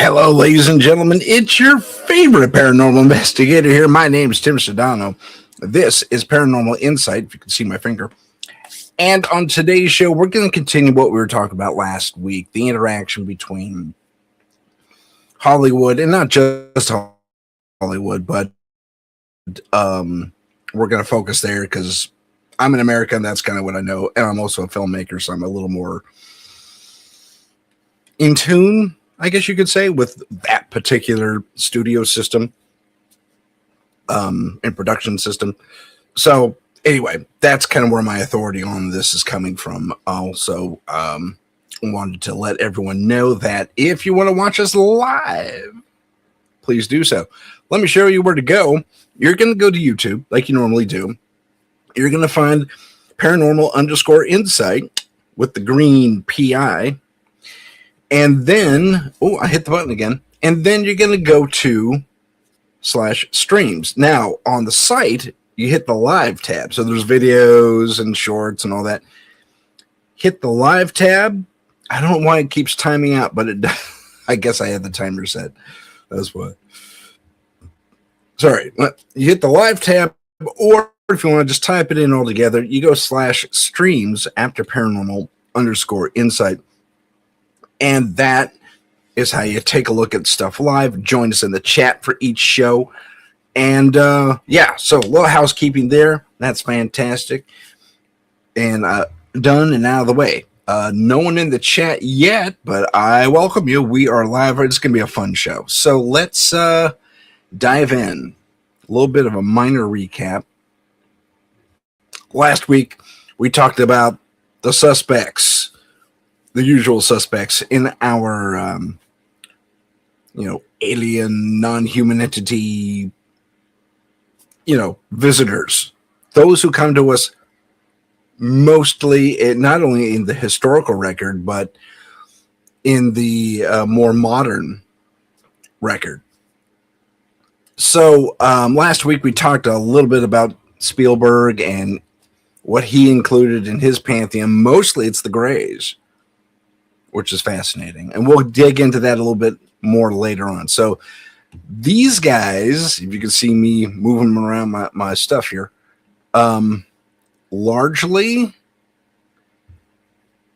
Hello, ladies and gentlemen. It's your favorite paranormal investigator here. My name is Tim Sedano. This is Paranormal Insight, if you can see my finger. And on today's show, we're going to continue what we were talking about last week, the interaction between Hollywood, and not just Hollywood, but we're going to focus there because I'm an American. That's kind of what I know. And I'm also a filmmaker, so I'm a little more in tune, I guess you could say, with that particular studio system and production system. So anyway, that's kind of where my authority on this is coming from. Also, wanted to let everyone know that if you want to watch us live, please do so. Let me show you where to go. You're going to go to YouTube like you normally do. You're going to find paranormal_insight with the green PI. And then, I hit the button again. And then you're going to go to /streams. Now, on the site, you hit the live tab. So there's videos and shorts and all that. Hit the live tab. I don't know why it keeps timing out, but it I guess I had the timer set. That's what. Sorry. You hit the live tab, or if you want to just type it in all together, you go /streams after paranormal_insight. And that is how you take a look at stuff live. Join us in the chat for each show. And so a little housekeeping there. That's fantastic. And done and out of the way. No one in the chat yet, but I welcome you. We are live. It's going to be a fun show. So let's dive in. A little bit of a minor recap. Last week, we talked about the suspects, the usual suspects in our, alien, non-human entity, visitors. Those who come to us mostly, not only in the historical record, but in the more modern record. So last week we talked a little bit about Spielberg and what he included in his pantheon. Mostly it's the Greys, which is fascinating. And we'll dig into that a little bit more later on. So these guys, if you can see me moving around my stuff here, largely,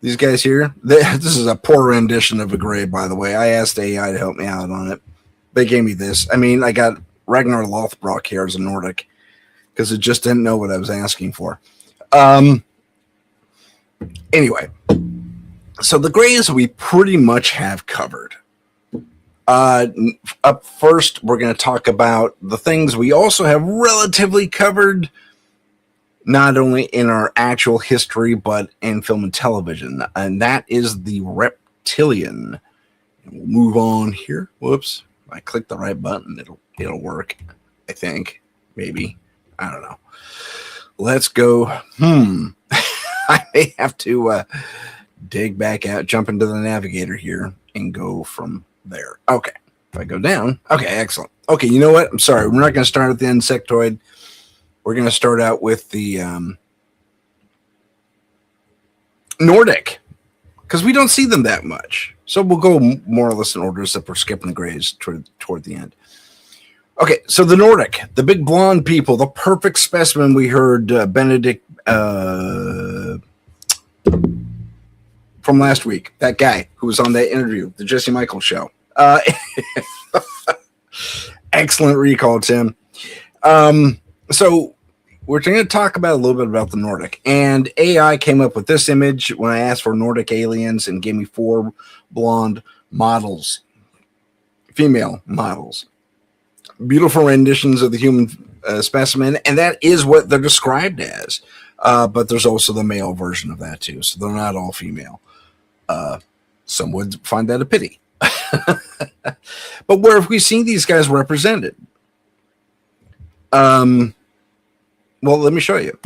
these guys here, this is a poor rendition of a Grey, by the way. I asked AI to help me out on it. They gave me this. I mean, I got Ragnar Lothbrok here as a Nordic because it just didn't know what I was asking for. Anyway, so the Greys we pretty much have covered. Up first, we're going to talk about the things we also have relatively covered, not only in our actual history, but in film and television. And that is the reptilian. We'll move on here. Whoops. If I click the right button, it'll work. I think. Maybe. I don't know. Let's go. I may have to dig back out, jump into the navigator here, and go from there. Okay. If I go down. Okay, excellent. Okay, you know what? I'm sorry. We're not going to start at the insectoid. We're going to start out with the Nordic, because we don't see them that much. So we'll go more or less in order, except we're skipping the Greys toward the end. Okay, so the Nordic, the big blonde people, the perfect specimen. We heard Benedict from last week, that guy who was on that interview, the Jesse Michaels show. Excellent recall, Tim. So we're going to talk about a little bit about the Nordic, and AI came up with this image when I asked for Nordic aliens and gave me 4 blonde models, female models, beautiful renditions of the human specimen, and that is what they're described as. But there's also the male version of that too, so they're not all female. Some would find that a pity. But where have we seen these guys represented? Well, let me show you.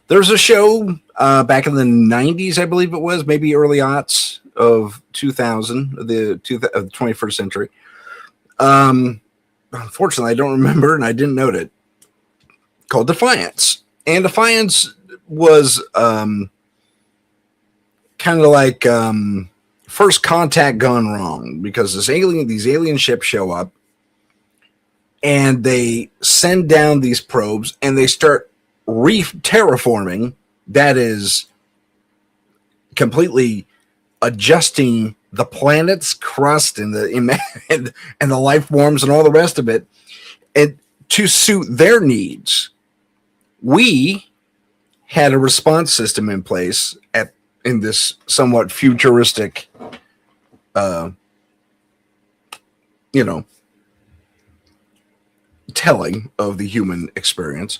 There's a show back in the 90s, I believe it was, maybe early aughts of 2000, of the 21st century. Unfortunately, I don't remember, and I didn't note it, called Defiance. And Defiance was kind of like first contact gone wrong, because these alien ships show up and they send down these probes and they start terraforming. That is completely adjusting the planet's crust and and the life forms and all the rest of it, and to suit their needs. We had a response system in place in this somewhat futuristic, you know, telling of the human experience.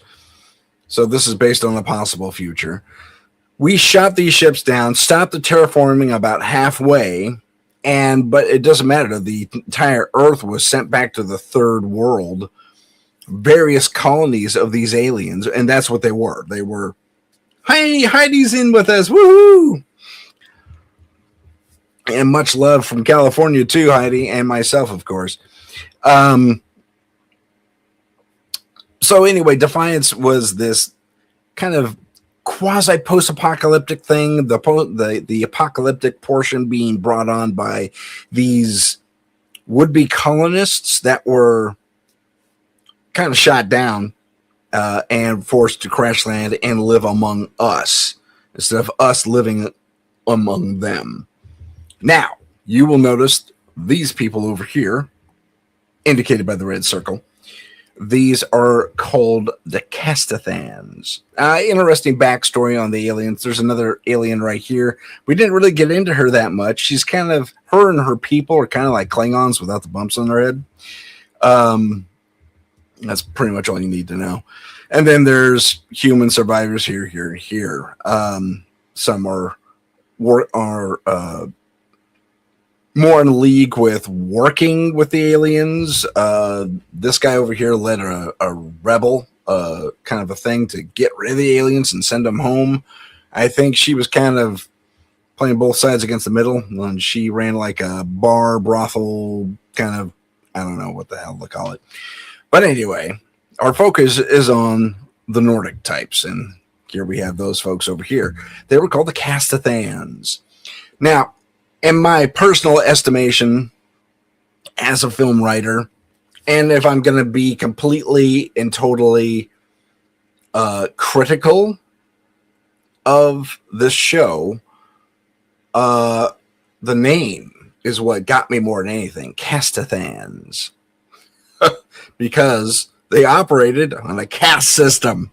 So this is based on a possible future. We shot these ships down, stopped the terraforming about halfway, but it doesn't matter. The entire Earth was sent back to the third world, various colonies of these aliens, and that's what they were. They were, hey, Heidi's in with us, woohoo! And much love from California too, Heidi, and myself, of course. So anyway, Defiance was this kind of quasi post-apocalyptic thing, the apocalyptic portion being brought on by these would-be colonists that were kind of shot down and forced to crash land and live among us instead of us living among them. Now, you will notice these people over here, indicated by the red circle. These are called the Castathans. Interesting backstory on the aliens. There's another alien right here. We didn't really get into her that much. She's kind of, her and her people are kind of like Klingons without the bumps on their head. That's pretty much all you need to know. And then there's human survivors here. Some are more in league with working with the aliens. This guy over here led a rebel kind of a thing to get rid of the aliens and send them home. I think she was kind of playing both sides against the middle, and she ran like a brothel kind of, I don't know what the hell to call it. But anyway, our focus is on the Nordic types, and here we have those folks over here. They were called the Castathans. Now, in my personal estimation as a film writer, and if I'm going to be completely and totally critical of this show, the name is what got me more than anything. Castathans. Because they operated on a caste system.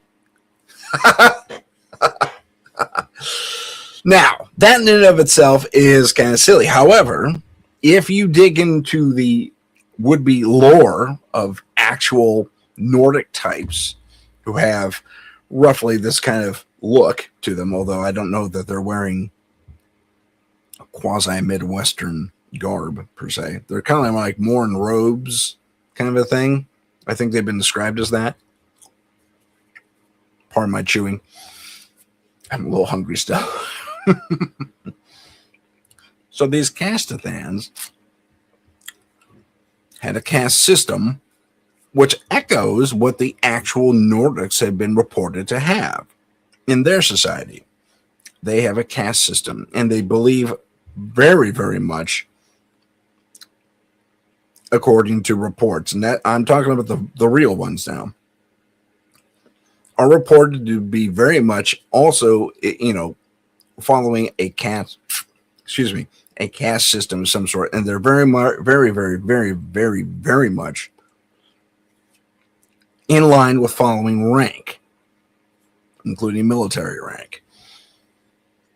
Now, that in and of itself is kind of silly. However, if you dig into the would-be lore of actual Nordic types who have roughly this kind of look to them, although I don't know that they're wearing a quasi-Midwestern garb, per se. They're kind of like more in robes kind of a thing. I think they've been described as that. Pardon my chewing. I'm a little hungry still. So these Castathans had a caste system which echoes what the actual Nordics had been reported to have in their society. They have a caste system, and they believe very, very much, according to reports, and that I'm talking about the real ones now, are reported to be very much also, following a caste system of some sort, and they're very, very, very, very, very, very much in line with following rank, including military rank.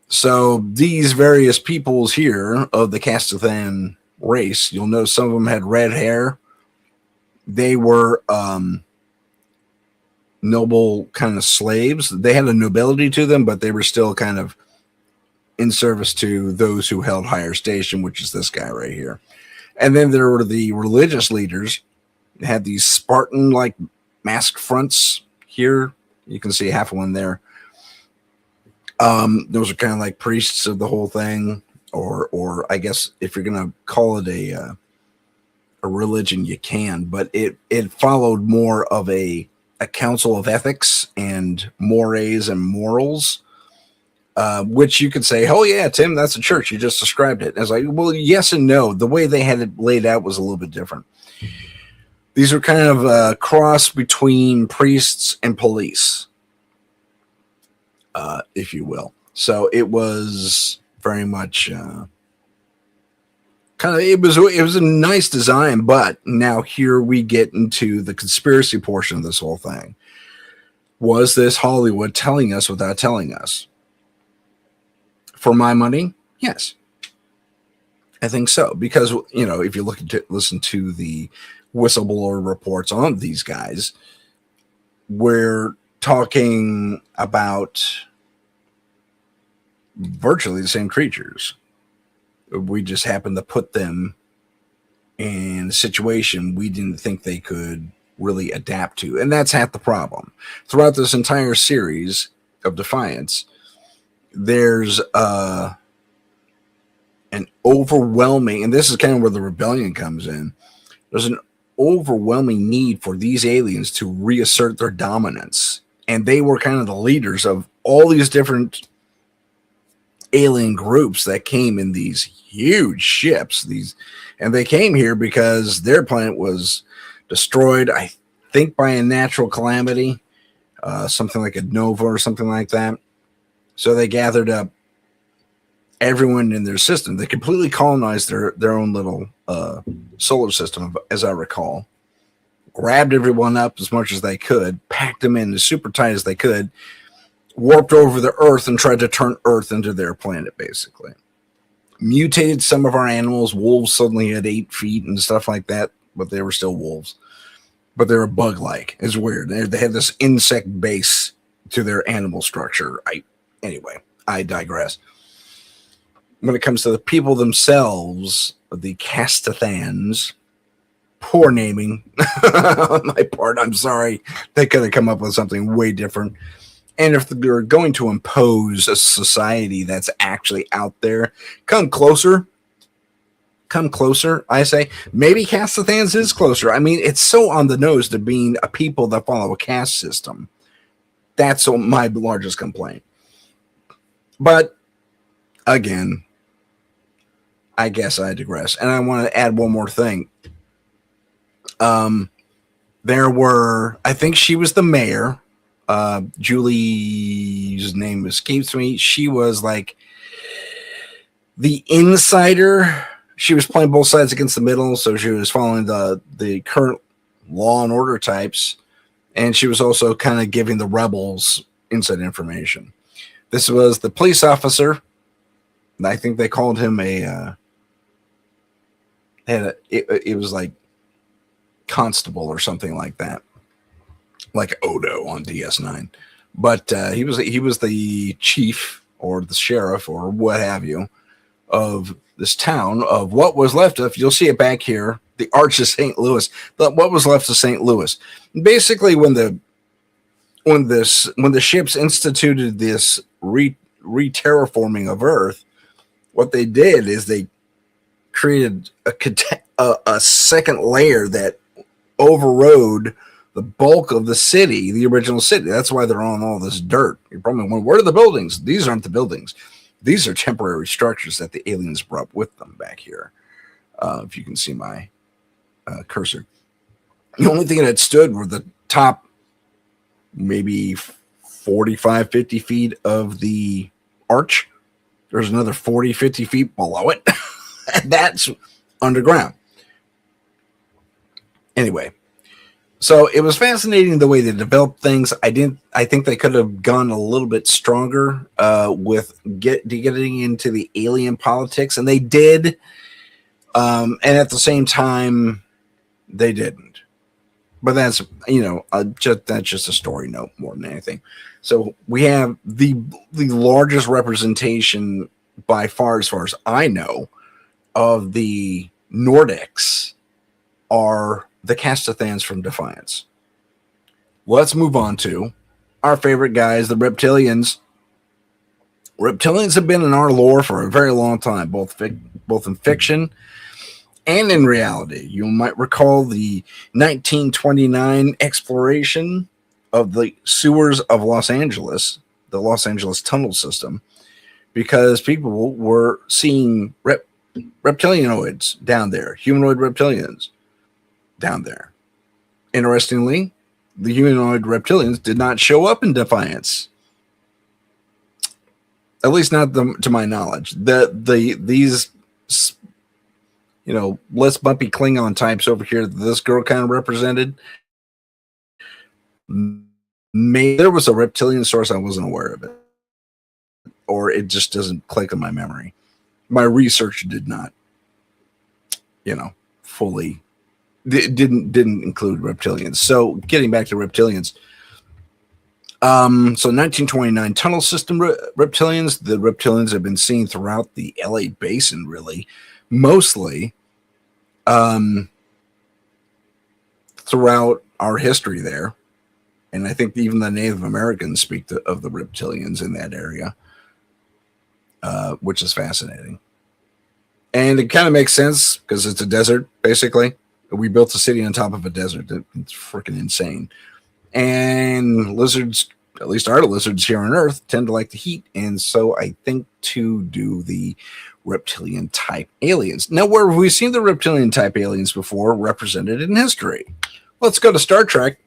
So these various peoples here of the Castathan race, you'll notice some of them had red hair. They were noble kind of slaves. They had a nobility to them, but they were still kind of in service to those who held higher station, which is this guy right here. And then there were the religious leaders. They had these Spartan-like masked fronts here. You can see half of one there. Those are kind of like priests of the whole thing, or I guess if you're going to call it a religion, you can, but it followed more of a council of ethics and mores and morals. which you could say, oh yeah, Tim, that's a church. You just described it. And I was like, well, yes and no. The way they had it laid out was a little bit different. These are kind of a cross between priests and police, if you will. So it was very much it was a nice design, but now here we get into the conspiracy portion of this whole thing. Was this Hollywood telling us without telling us? For my money, yes. I think so. Because, if you listen to the whistleblower reports on these guys, we're talking about virtually the same creatures. We just happened to put them in a situation we didn't think they could really adapt to. And that's half the problem. Throughout this entire series of Defiance, there's an overwhelming, and this is kind of where the rebellion comes in, there's an overwhelming need for these aliens to reassert their dominance. And they were kind of the leaders of all these different alien groups that came in these huge ships. And they came here because their planet was destroyed, I think, by a natural calamity, something like a nova or something like that. So they gathered up everyone in their system. They completely colonized their own little solar system, as I recall. Grabbed everyone up as much as they could, packed them in as super tight as they could, warped over the Earth and tried to turn Earth into their planet, basically. Mutated some of our animals. Wolves suddenly had 8 feet and stuff like that, but they were still wolves. But they were bug-like. It's weird. They had this insect base to their animal structure. Anyway, I digress. When it comes to the people themselves, the Castathans, poor naming on my part. I'm sorry. They could have come up with something way different. And if they're going to impose a society that's actually out there, come closer. Come closer, I say. Maybe Castathans is closer. I mean, it's so on the nose to being a people that follow a caste system. That's my largest complaint. But, again, I guess I digress. And I want to add one more thing. There were, I think she was the mayor. Julie's name escapes me. She was like the insider. She was playing both sides against the middle, so she was following the current law and order types, and she was also kind of giving the rebels inside information. This was the police officer. I think they called him it was like constable or something like that, like Odo on DS9. But he was the chief or the sheriff or what have you of this town, of what was left of, you'll see it back here, the Arch of St. Louis, what was left of St. Louis. Basically, when the ships instituted this re-terraforming of Earth, what they did is they created a second layer that overrode the bulk of the city, the original city. That's why they're on all this dirt. You're probably wondering, where are the buildings? These aren't the buildings. These are temporary structures that the aliens brought with them back here. If you can see my cursor. The only thing that stood were the top maybe 45, 50 feet of the arch. There's another 40, 50 feet below it. And that's underground. Anyway, so it was fascinating the way they developed things. I think they could have gone a little bit stronger with getting into the alien politics, and they did. And at the same time, they didn't. But that's that's just a story note more than anything. So we have the largest representation by far, as far as I know, of the Nordics are the Castathans from Defiance. Let's move on to our favorite guys, the Reptilians. Reptilians have been in our lore for a very long time, both in fiction and in reality. You might recall the 1929 exploration of the sewers of Los Angeles, the Los Angeles tunnel system. because people were seeing reptilianoids down there, humanoid reptilians down there. Interestingly, the humanoid reptilians did not show up in Defiance. At least not to my knowledge. These less bumpy Klingon types over here that this girl kind of represented, maybe there was a reptilian source I wasn't aware of it, or it just doesn't click in my memory. My research did not, fully didn't include reptilians. So getting back to reptilians, so 1929 tunnel system reptilians. The reptilians have been seen throughout the LA basin, really, mostly throughout our history there. And I think even the Native Americans speak of the reptilians in that area, which is fascinating. And it kind of makes sense because it's a desert, basically. We built a city on top of a desert. It's freaking insane. And lizards, at least our lizards here on Earth, tend to like the heat. And so I think to do the reptilian type aliens. Now, where have we seen the reptilian type aliens before represented in history? Let's go to Star Trek,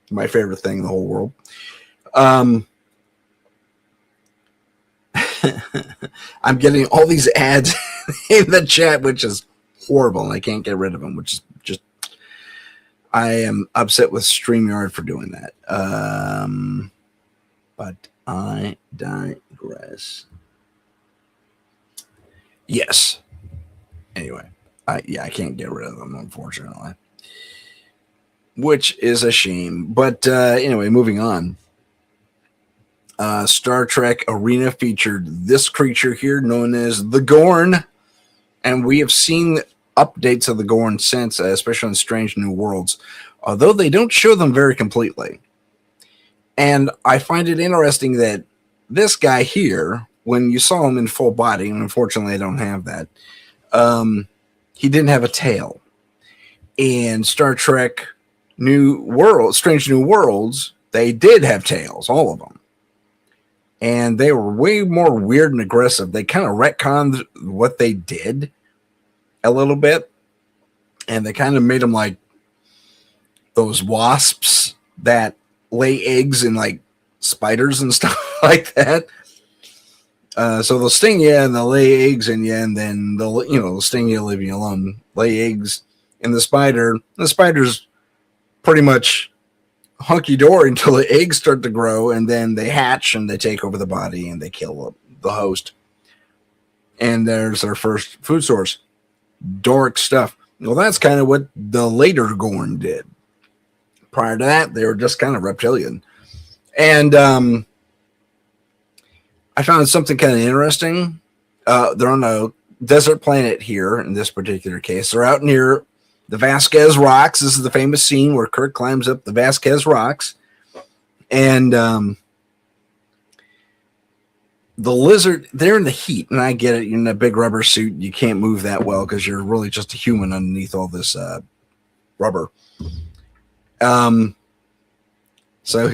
my favorite thing in the whole world. I'm getting all these ads in the chat, which is horrible, and I can't get rid of them, which is just, I am upset with StreamYard for doing that. But I digress. Yes. Anyway, I can't get rid of them, unfortunately, which is a shame. But anyway, moving on. Star Trek Arena featured this creature here known as the Gorn, and we have seen updates of the Gorn since, especially in Strange New Worlds, although they don't show them very completely. And I find it interesting that this guy here, when you saw him in full body, and unfortunately I don't have that, he didn't have a tail. In Star Trek Strange New Worlds, they did have tails, all of them. And they were way more weird and aggressive. They kind of retconned what they did a little bit. And they kind of made them like those wasps that lay eggs in like spiders and stuff like that. So they'll sting you and they'll lay eggs in you, and then they'll sting you, leave you alone. Lay eggs in the spider. The spider's pretty much hunky-dory until the eggs start to grow, and then they hatch and they take over the body and they kill the host. And there's their first food source. Dork stuff. Well, that's kind of what the later Gorn did. Prior to that, they were just kind of reptilian. And I found something kind of interesting. They're on a desert planet here in this particular case. They're out near the Vasquez Rocks. This is the famous scene where Kirk climbs up the Vasquez Rocks. And the lizard, they're in the heat. And I get it. You're in a big rubber suit. You can't move that well because you're really just a human underneath all this rubber. So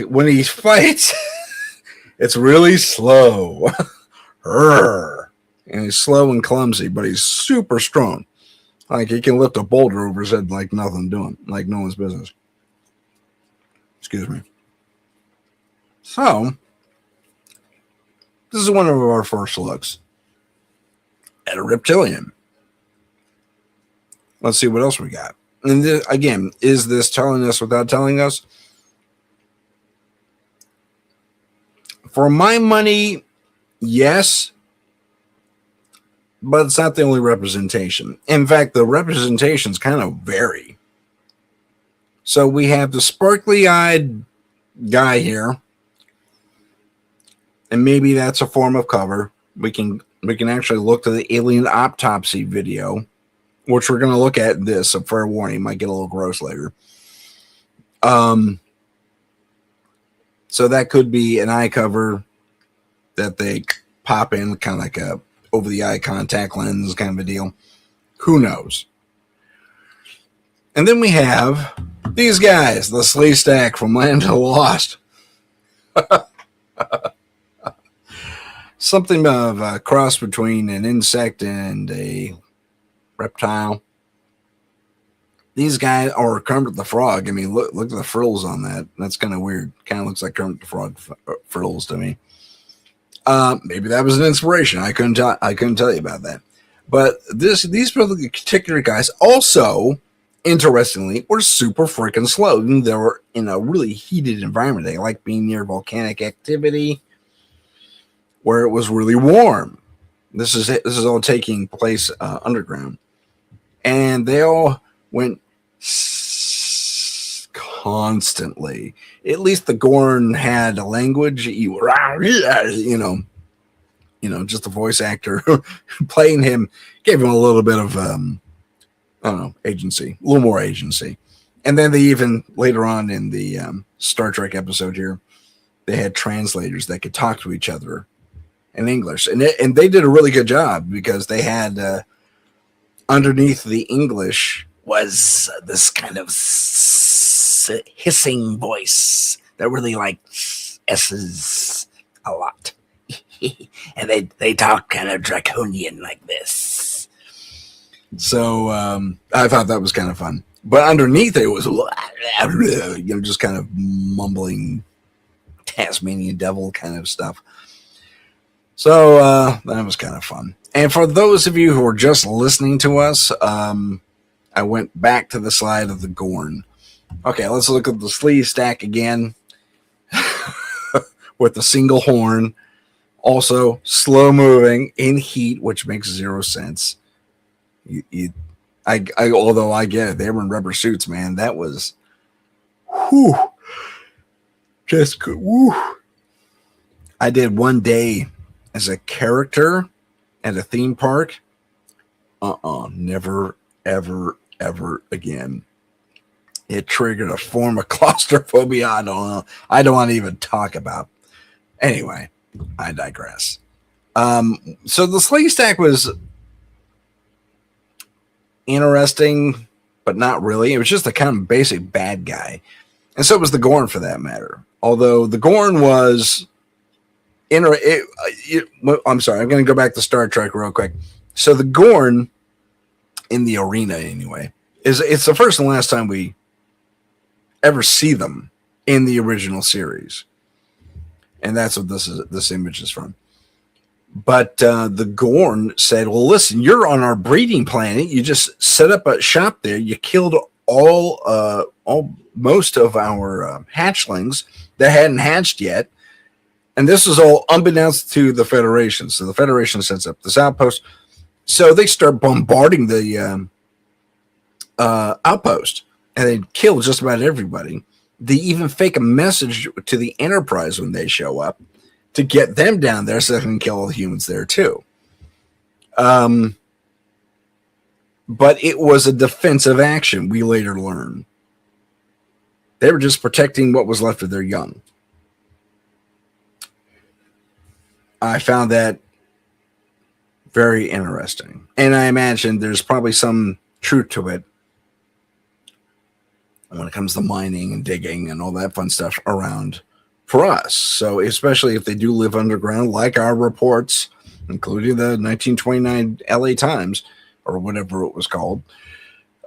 when he fights, it's really slow. And he's slow and clumsy, but he's super strong. Like he can lift a boulder over his head like nothing doing, like no one's business. Excuse me. So, this is one of our first looks at a reptilian. Let's see what else we got. And this, again, is this telling us without telling us? For my money, yes. But it's not the only representation. In fact, the representations kind of vary. So we have the sparkly-eyed guy here. And maybe that's a form of cover. We can actually look to the alien autopsy video, which we're going to look at this. So fair warning, might get a little gross later. So that could be an eye cover that they pop in, kind of like a over the eye contact lens kind of a deal. Who knows? And then we have these guys, the Slee Stack from Land of the Lost. something of a cross between an insect and a reptile. These guys, or Kermit the Frog. I mean, look at the frills on that. That's kind of weird. Kind of looks like Kermit the Frog frills to me. Maybe that was an inspiration. I couldn't tell you about that. But these particular guys also, interestingly, were super freaking slow. They were in a really heated environment. They like being near volcanic activity where it was really warm. This is all taking place underground, and they all went constantly. At least the Gorn had a language. You know, just the voice actor playing him gave him a little bit of I don't know, agency, a little more agency. And then they even later on in the Star Trek episode here, they had translators that could talk to each other in English, and they did a really good job because they had underneath the English was this kind of hissing voice that really like S's a lot. And they talk kind of draconian like this. So I thought that was kind of fun. But underneath it was, just kind of mumbling Tasmanian devil kind of stuff. So that was kind of fun. And for those of you who are just listening to us, I went back to the slide of the Gorn. Okay, let's look at the sleeve stack again with the single horn. Also, slow moving in heat, which makes zero sense. Although I get it, they were in rubber suits, man. That was, just good. I did one day as a character at a theme park. Never, ever, ever again. It triggered a form of claustrophobia I don't want to even talk about. Anyway, I digress. So the sleeve stack was interesting, but not really. It was just a kind of basic bad guy. And so was the Gorn for that matter. Although the Gorn was I'm sorry, I'm going to go back to Star Trek real quick. So the Gorn in the arena anyway, it's the first and last time we ever see them in the original series. And that's what this image is from. But the Gorn said, well, listen, you're on our breeding planet. You just set up a shop there. You killed most of our hatchlings that hadn't hatched yet. And this is all unbeknownst to the Federation. So the Federation sets up this outpost. So they start bombarding the outpost. And they kill just about everybody. They even fake a message to the Enterprise when they show up to get them down there so they can kill all the humans there too. But it was a defensive action, we later learned. They were just protecting what was left of their young. I found that very interesting. And I imagine there's probably some truth to it when it comes to mining and digging and all that fun stuff around for us. So especially if they do live underground, like our reports, including the 1929 LA Times or whatever it was called,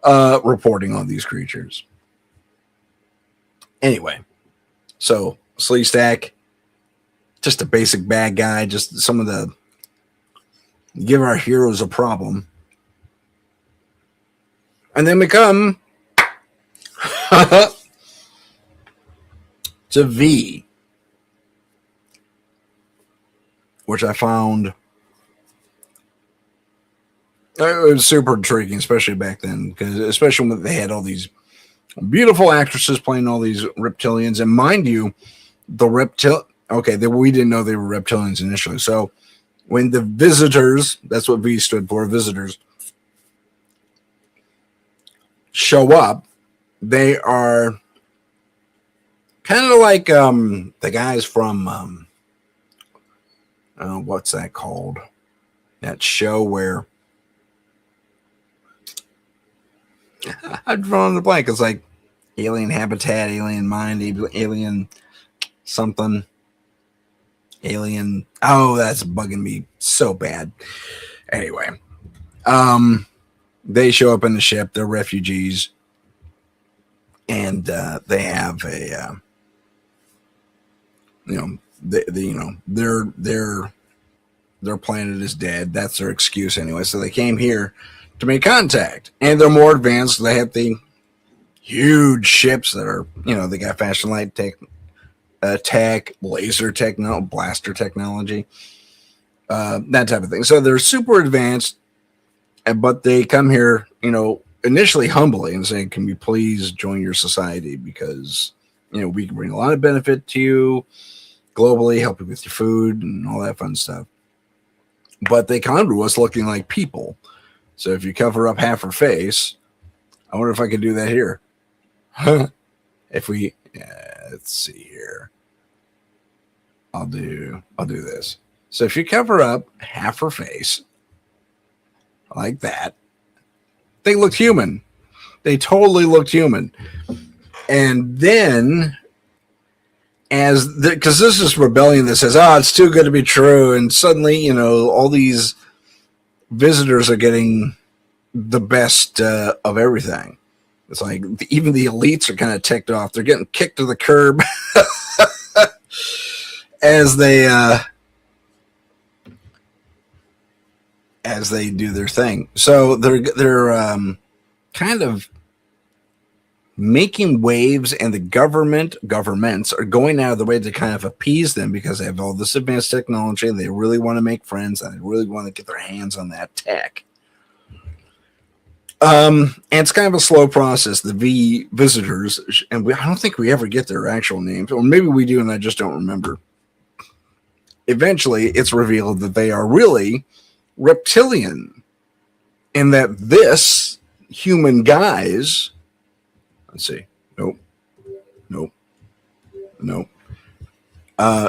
reporting on these creatures. Anyway, so sleeve stack, just a basic bad guy, just some of the give our heroes a problem. And then we come to V, which I found it was super intriguing, especially back then, because especially when they had all these beautiful actresses playing all these reptilians, and mind you, we didn't know they were reptilians initially. So when the visitors, that's what V stood for, visitors, show up, they are kind of like the guys from what's that called? That show where I'm drawing the blank. It's like Alien Habitat, Alien Mind, Alien something. Alien. Oh, that's bugging me so bad. Anyway, um, they show up in the ship. They're refugees, and they have a, their planet is dead. That's their excuse anyway. So they came here to make contact, and they're more advanced. They have the huge ships that are, they got fashion light tech, laser technology, blaster technology, that type of thing. So they're super advanced, but they come here, initially humbly and say, "Can we please join your society? Because we can bring a lot of benefit to you globally, help you with your food and all that fun stuff." But they come to us looking like people. So if you cover up half her face, I wonder if I could do that here. If we, let's see here. I'll do this. So if you cover up half her face like that, they looked human. They totally looked human. And then, because this is rebellion that says, "Oh, it's too good to be true," and suddenly, all these visitors are getting the best of everything. It's like even the elites are kind of ticked off. They're getting kicked to the curb as they do their thing. So they're kind of making waves, and the governments are going out of the way to kind of appease them because they have all this advanced technology. And they really want to make friends, and they really want to get their hands on that tech. And it's kind of a slow process. The visitors, and I don't think we ever get their actual names, or maybe we do, and I just don't remember. Eventually, it's revealed that they are really reptilian, and that this human guise. Let's see. Nope.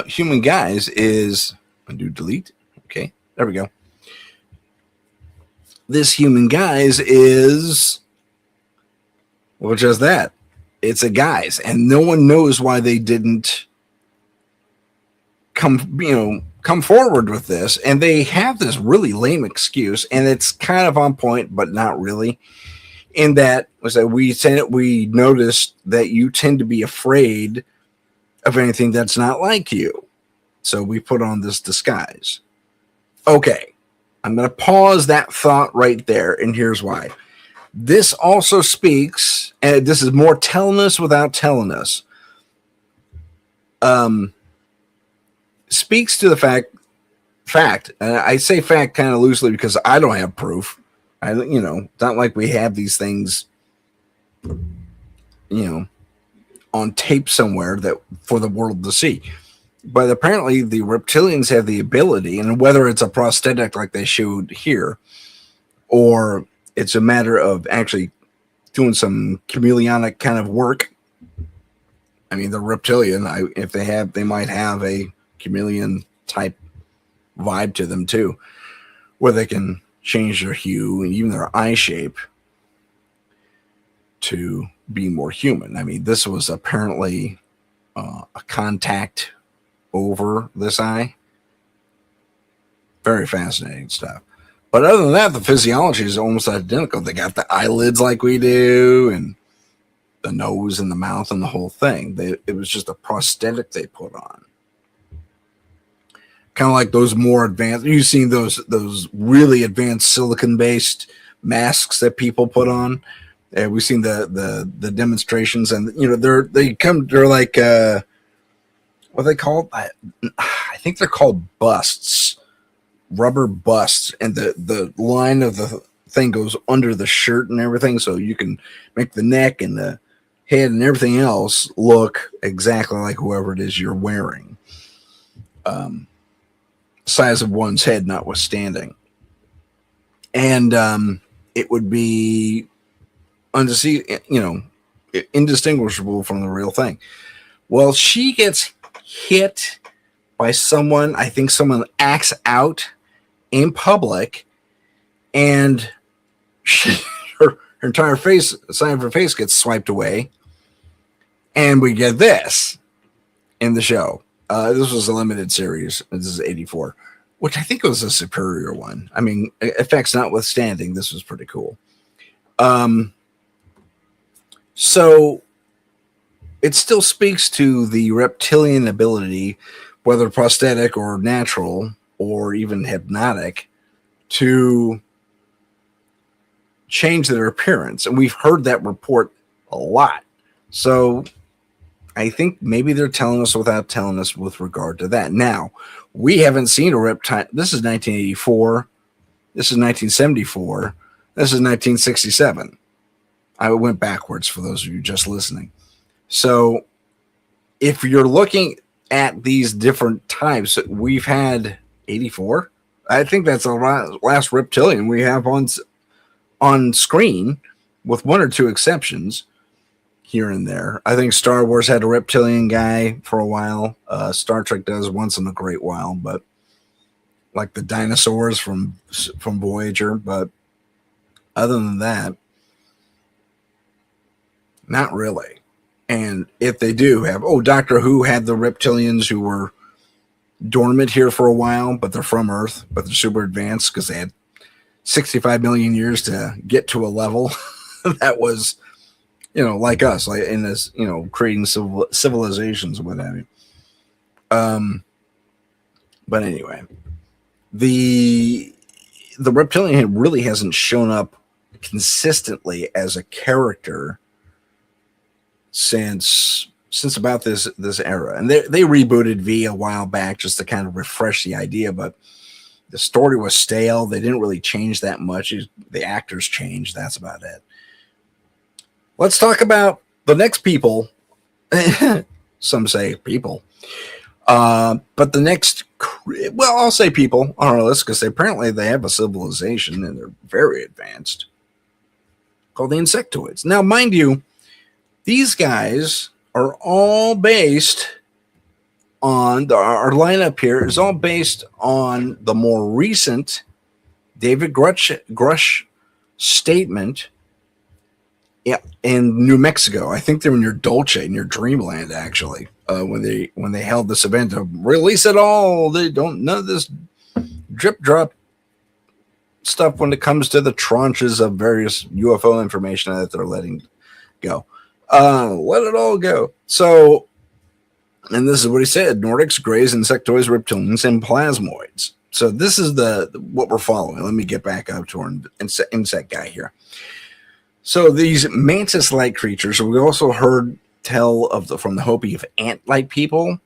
Human guise is undo delete. Okay, there we go. This human guise is, well, just that. It's a guise, and no one knows why they didn't come forward with this. And they have this really lame excuse, and it's kind of on point, but not really. In that was that we noticed that you tend to be afraid of anything that's not like you, so we put on this disguise. Okay. I'm going to pause that thought right there, and here's why. This also speaks, and this is more telling us without telling us, speaks to the fact, and I say fact kind of loosely because I don't have proof. It's not like we have these things, on tape somewhere that for the world to see. But apparently the reptilians have the ability, and whether it's a prosthetic like they showed here, or it's a matter of actually doing some chameleonic kind of work. I mean, the reptilian, if they might have a chameleon type vibe to them too, where they can change their hue and even their eye shape to be more human. I mean, this was apparently a contact over this eye. Very fascinating stuff. But other than that, the physiology is almost identical. They got the eyelids like we do, and the nose and the mouth and the whole thing. It was just a prosthetic they put on. Kind of like those more advanced. You've seen those really advanced silicon-based masks that people put on. We've seen the demonstrations, and they're like what are they called? I think they're called busts, rubber busts, and the line of the thing goes under the shirt and everything, so you can make the neck and the head and everything else look exactly like whoever it is you're wearing. Size of one's head notwithstanding. And it would be indistinguishable from the real thing. Well, she gets hit by someone. I think someone acts out in public, and her entire face, side of her face, gets swiped away, and we get this in the show. This was a limited series. This is 84, which I think was a superior one. I mean, effects notwithstanding, this was pretty cool. So it still speaks to the reptilian ability, whether prosthetic or natural or even hypnotic, to change their appearance. And we've heard that report a lot. So I think maybe they're telling us without telling us with regard to that. Now, we haven't seen a reptile. This is 1984. This is 1974. This is 1967. I went backwards for those of you just listening. So if you're looking at these different types, we've had 84. I think that's the last reptilian we have on screen, with one or two exceptions here and there. I think Star Wars had a reptilian guy for a while. Star Trek does once in a great while, but like the dinosaurs from Voyager. But other than that, not really. And if they do have, Doctor Who had the reptilians who were dormant here for a while, but they're from Earth, but they're super advanced because they had 65 million years to get to a level that was, like us, like in this, creating civilizations and what have you. But anyway, the reptilian really hasn't shown up consistently as a character since about this era. And they rebooted V a while back just to kind of refresh the idea, but the story was stale. They didn't really change that much. The actors changed. That's about it. Let's talk about the next people. Some say people. But the next, I'll say people on our list because apparently they have a civilization and they're very advanced, called the insectoids. Now, mind you, these guys are all based on our lineup here is all based on the more recent David Grush statement in New Mexico. I think they're in your Dolce, in your Dreamland, actually, when they held this event to release it all. They don't none of this drip drop stuff when it comes to the tranches of various UFO information that they're letting go. Let it all go. So, and this is what he said: Nordics, Greys, Insectoids, Reptilians, and Plasmoids. So this is what we're following. Let me get back up to our insect guy here. So these mantis-like creatures, we also heard tell from the Hopi of ant-like people.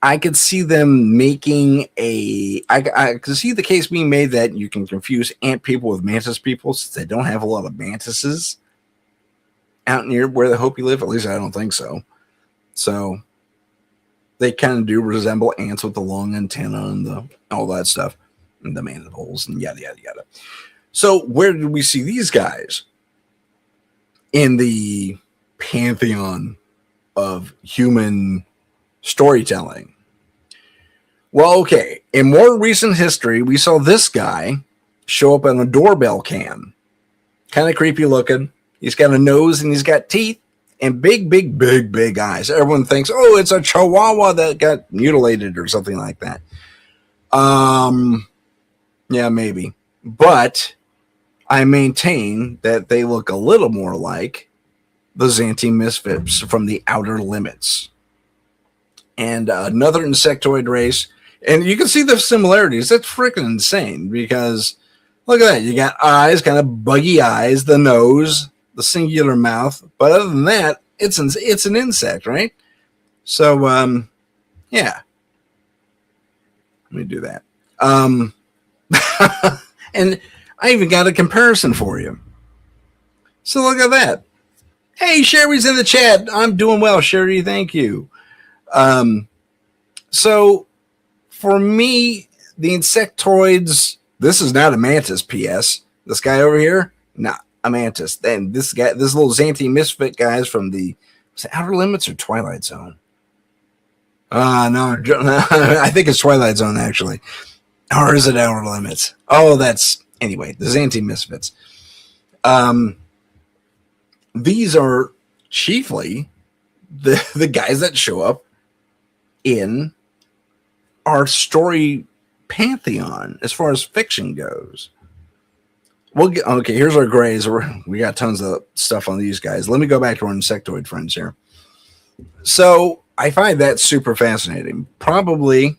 I could see them making I could see the case being made that you can confuse ant people with mantis people since they don't have a lot of mantises out near where the Hopi live. At least I don't think so. So they kind of do resemble ants with the long antenna and all that stuff, and the mandibles and yada, yada, yada. So where did we see these guys in the pantheon of human storytelling? Well, okay. In more recent history, we saw this guy show up on a doorbell cam. Kind of creepy looking. He's got a nose and he's got teeth and big, big, big, big eyes. Everyone thinks, it's a chihuahua that got mutilated or something like that. Yeah, maybe. But I maintain that they look a little more like the Xanthi Misfits from the Outer Limits. And another insectoid race. And you can see the similarities. That's freaking insane because look at that. You got eyes, kind of buggy eyes, the nose, the singular mouth. But other than that, it's an insect, right? So, yeah. Let me do that. And I even got a comparison for you. So look at that. Hey, Sherry's in the chat. I'm doing well, Sherry. Thank you. So for me, the insectoids, this is not a mantis, P.S. This guy over here, not a mantis. Then this little Xanthi Misfit guy is from the Outer Limits or Twilight Zone? No, I think it's Twilight Zone, actually. Or is it Outer Limits? Anyway, the Xanthi Misfits. These are chiefly the guys that show up in our story pantheon as far as fiction goes. Okay, here's our grays. We got tons of stuff on these guys. Let me go back to our insectoid friends here. So I find that super fascinating. Probably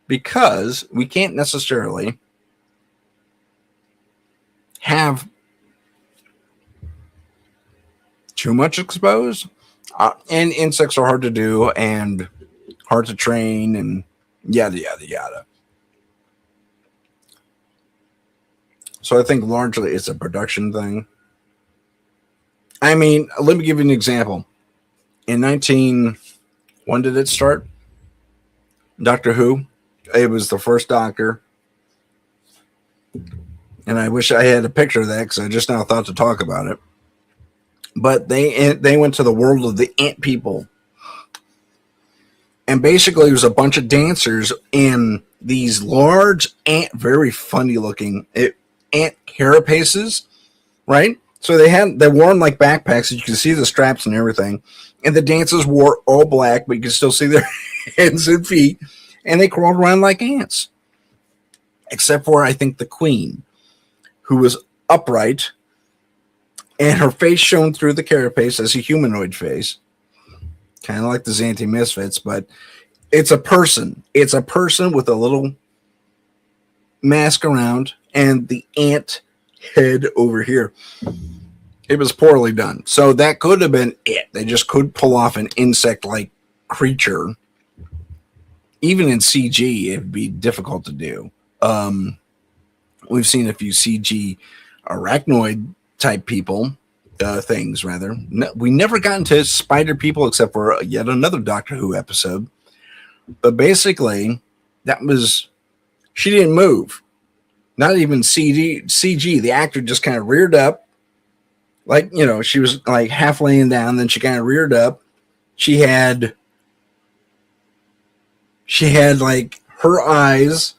because we can't necessarily have too much exposed. And insects are hard to do and hard to train and yada, yada, yada. So I think largely it's a production thing. I mean, let me give you an example. In when did it start? Doctor Who. It was the first Doctor. And I wish I had a picture of that because I just now thought to talk about it. But they went to the world of the ant people. And basically it was a bunch of dancers in these large ant, very funny looking ant carapaces, right? So they wore them like backpacks. You can see the straps and everything. And the dancers wore all black, but you can still see their hands and feet. And they crawled around like ants. Except for, I think, the queen, who was upright. And her face shone through the carapace as a humanoid face. Kind of like the Xanthi Misfits, but it's a person. It's a person with a little mask around and the ant head over here. It was poorly done. So that could have been it. They just could pull off an insect-like creature. Even in CG, it'd be difficult to do. We've seen a few CG arachnoid type people, things rather. No, we never got into spider people except for yet another Doctor Who episode. But basically, she didn't move. Not even CG. The actor just kind of reared up. Like, she was like half laying down, then she kind of reared up. She had like her eyes,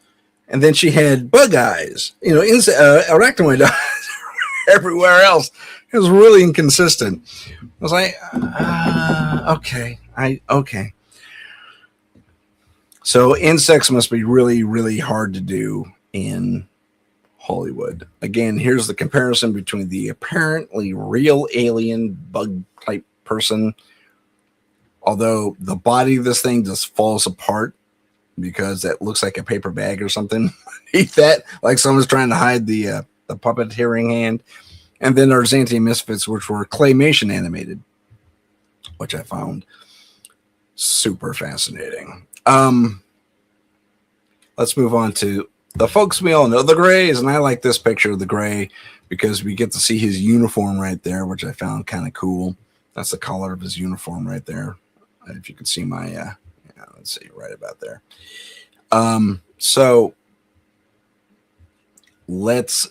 and then she had bug eyes, arachnoid eyes everywhere else. It was really inconsistent. I was like, okay. So insects must be really, really hard to do in Hollywood. Again, here's the comparison between the apparently real alien bug type person, although the body of this thing just falls apart because that looks like a paper bag or something. Eat that, like someone's trying to hide the puppeteering hand. And then our Xanthi Misfits, which were claymation animated, which I found super fascinating. Let's move on to the folks we all know, the Greys, and I like this picture of the Grey because we get to see his uniform right there, which I found kind of cool. That's the color of his uniform right there. If you can see my, let's see, right about there. So let's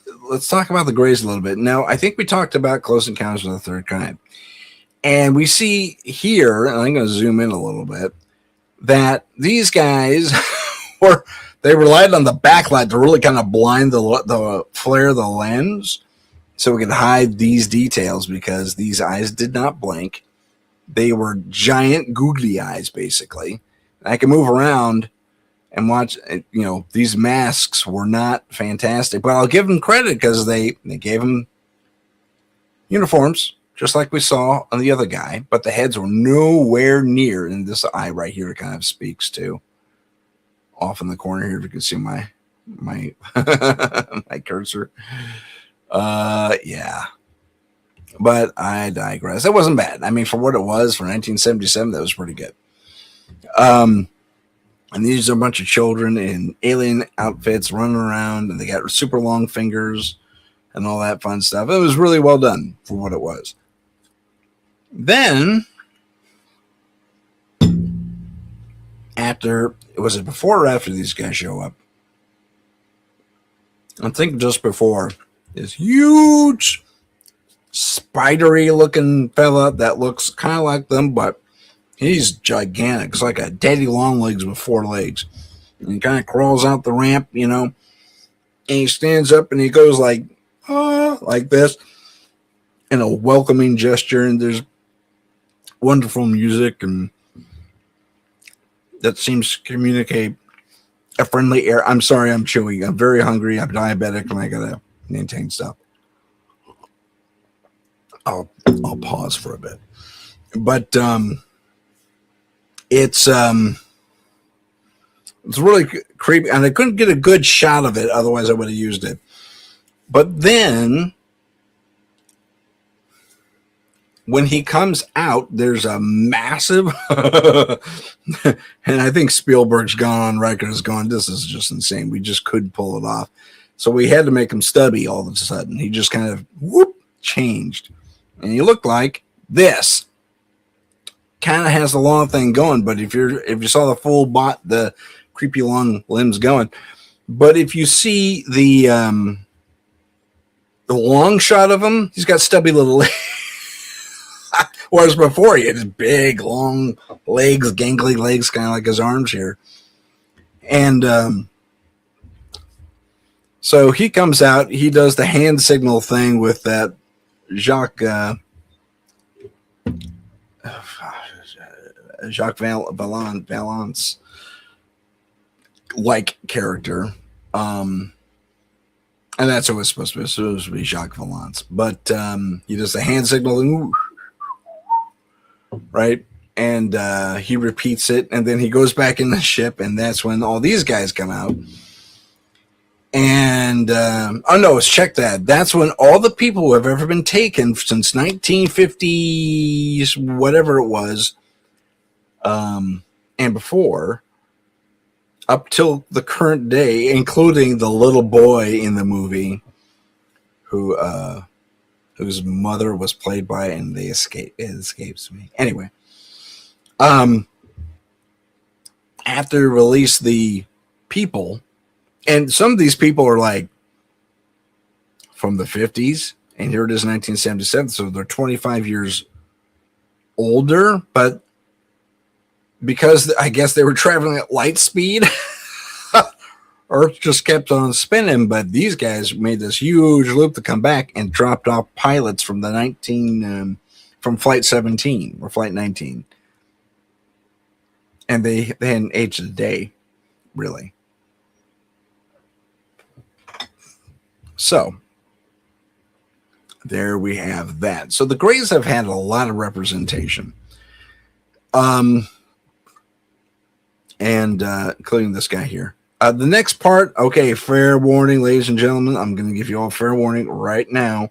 talk about the Greys a little bit. Now, I think we talked about Close Encounters of the Third Kind, and we see here, and I'm going to zoom in a little bit, that these guys they relied on the backlight to really kind of blind the flare of the lens so we could hide these details because these eyes did not blink. They were giant googly eyes, basically. I can move around and watch, these masks were not fantastic, but I'll give them credit because they gave them uniforms, just like we saw on the other guy, but the heads were nowhere near, and this eye right here kind of speaks to. Off in the corner here, if you can see my my cursor. Yeah. But I digress. It wasn't bad. I mean, for what it was for 1977, that was pretty good. And these are a bunch of children in alien outfits running around, and they got super long fingers and all that fun stuff. It was really well done for what it was. Then, was it before or after these guys show up? I think just before. This huge, spidery looking fella that looks kind of like them, but he's gigantic. It's like a daddy long legs with 4 legs. And he kind of crawls out the ramp, and he stands up and he goes like this in a welcoming gesture. And there's wonderful music and that seems to communicate a friendly air. I'm sorry, I'm chewing. I'm very hungry. I'm diabetic, and I gotta maintain stuff. I'll pause for a bit, but it's it's really creepy, and I couldn't get a good shot of it. Otherwise, I would have used it. But then when he comes out, there's a massive, and I think Spielberg's gone on record as going, this is just insane. We just couldn't pull it off. So we had to make him stubby all of a sudden. He just kind of whoop changed. And he looked like this. Kind of has the long thing going, but if you saw the full bot, the creepy long limbs going. But if you see the long shot of him, he's got stubby little legs. Whereas before he had his big, long legs, gangly legs, kind of like his arms here. And so he comes out, he does the hand signal thing with that Jacques Valance like character. And that's what it was supposed to be. It was supposed to be Jacques Valance. But he does the hand signal and right? And he repeats it, and then he goes back in the ship, and that's when all these guys come out. And oh no, check that. That's when all the people who have ever been taken since 1950s, whatever it was, and before, up till the current day, including the little boy in the movie, whose mother was played by, and it escapes me. Anyway, after release, the people, and some of these people are like from the 50s, and here it is 1977, so they're 25 years older, but because I guess they were traveling at light speed, Earth just kept on spinning, but these guys made this huge loop to come back and dropped off pilots from from Flight 17 or Flight 19. And they hadn't aged a day, really. So, there we have that. So the Greys have had a lot of representation. And including this guy here. The next part, okay, fair warning, ladies and gentlemen. I'm going to give you all fair warning right now.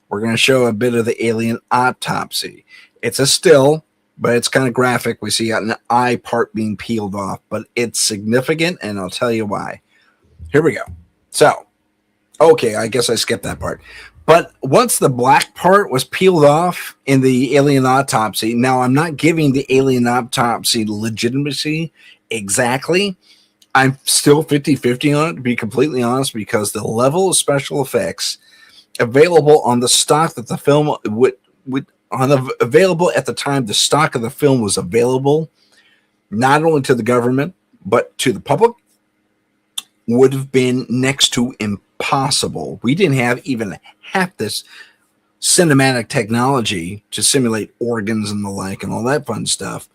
We're going to show a bit of the alien autopsy. It's a still, but it's kind of graphic. We see an eye part being peeled off, but it's significant, and I'll tell you why. Here we go. So, okay, I guess I skipped that part. But once the black part was peeled off in the alien autopsy, now I'm not giving the alien autopsy legitimacy exactly. I'm still 50-50 on it, to be completely honest, because the level of special effects available on the stock that the film available at the time the stock of the film was available, not only to the government, but to the public, would have been next to impossible. We didn't have even half this cinematic technology to simulate organs and the like and all that fun stuff.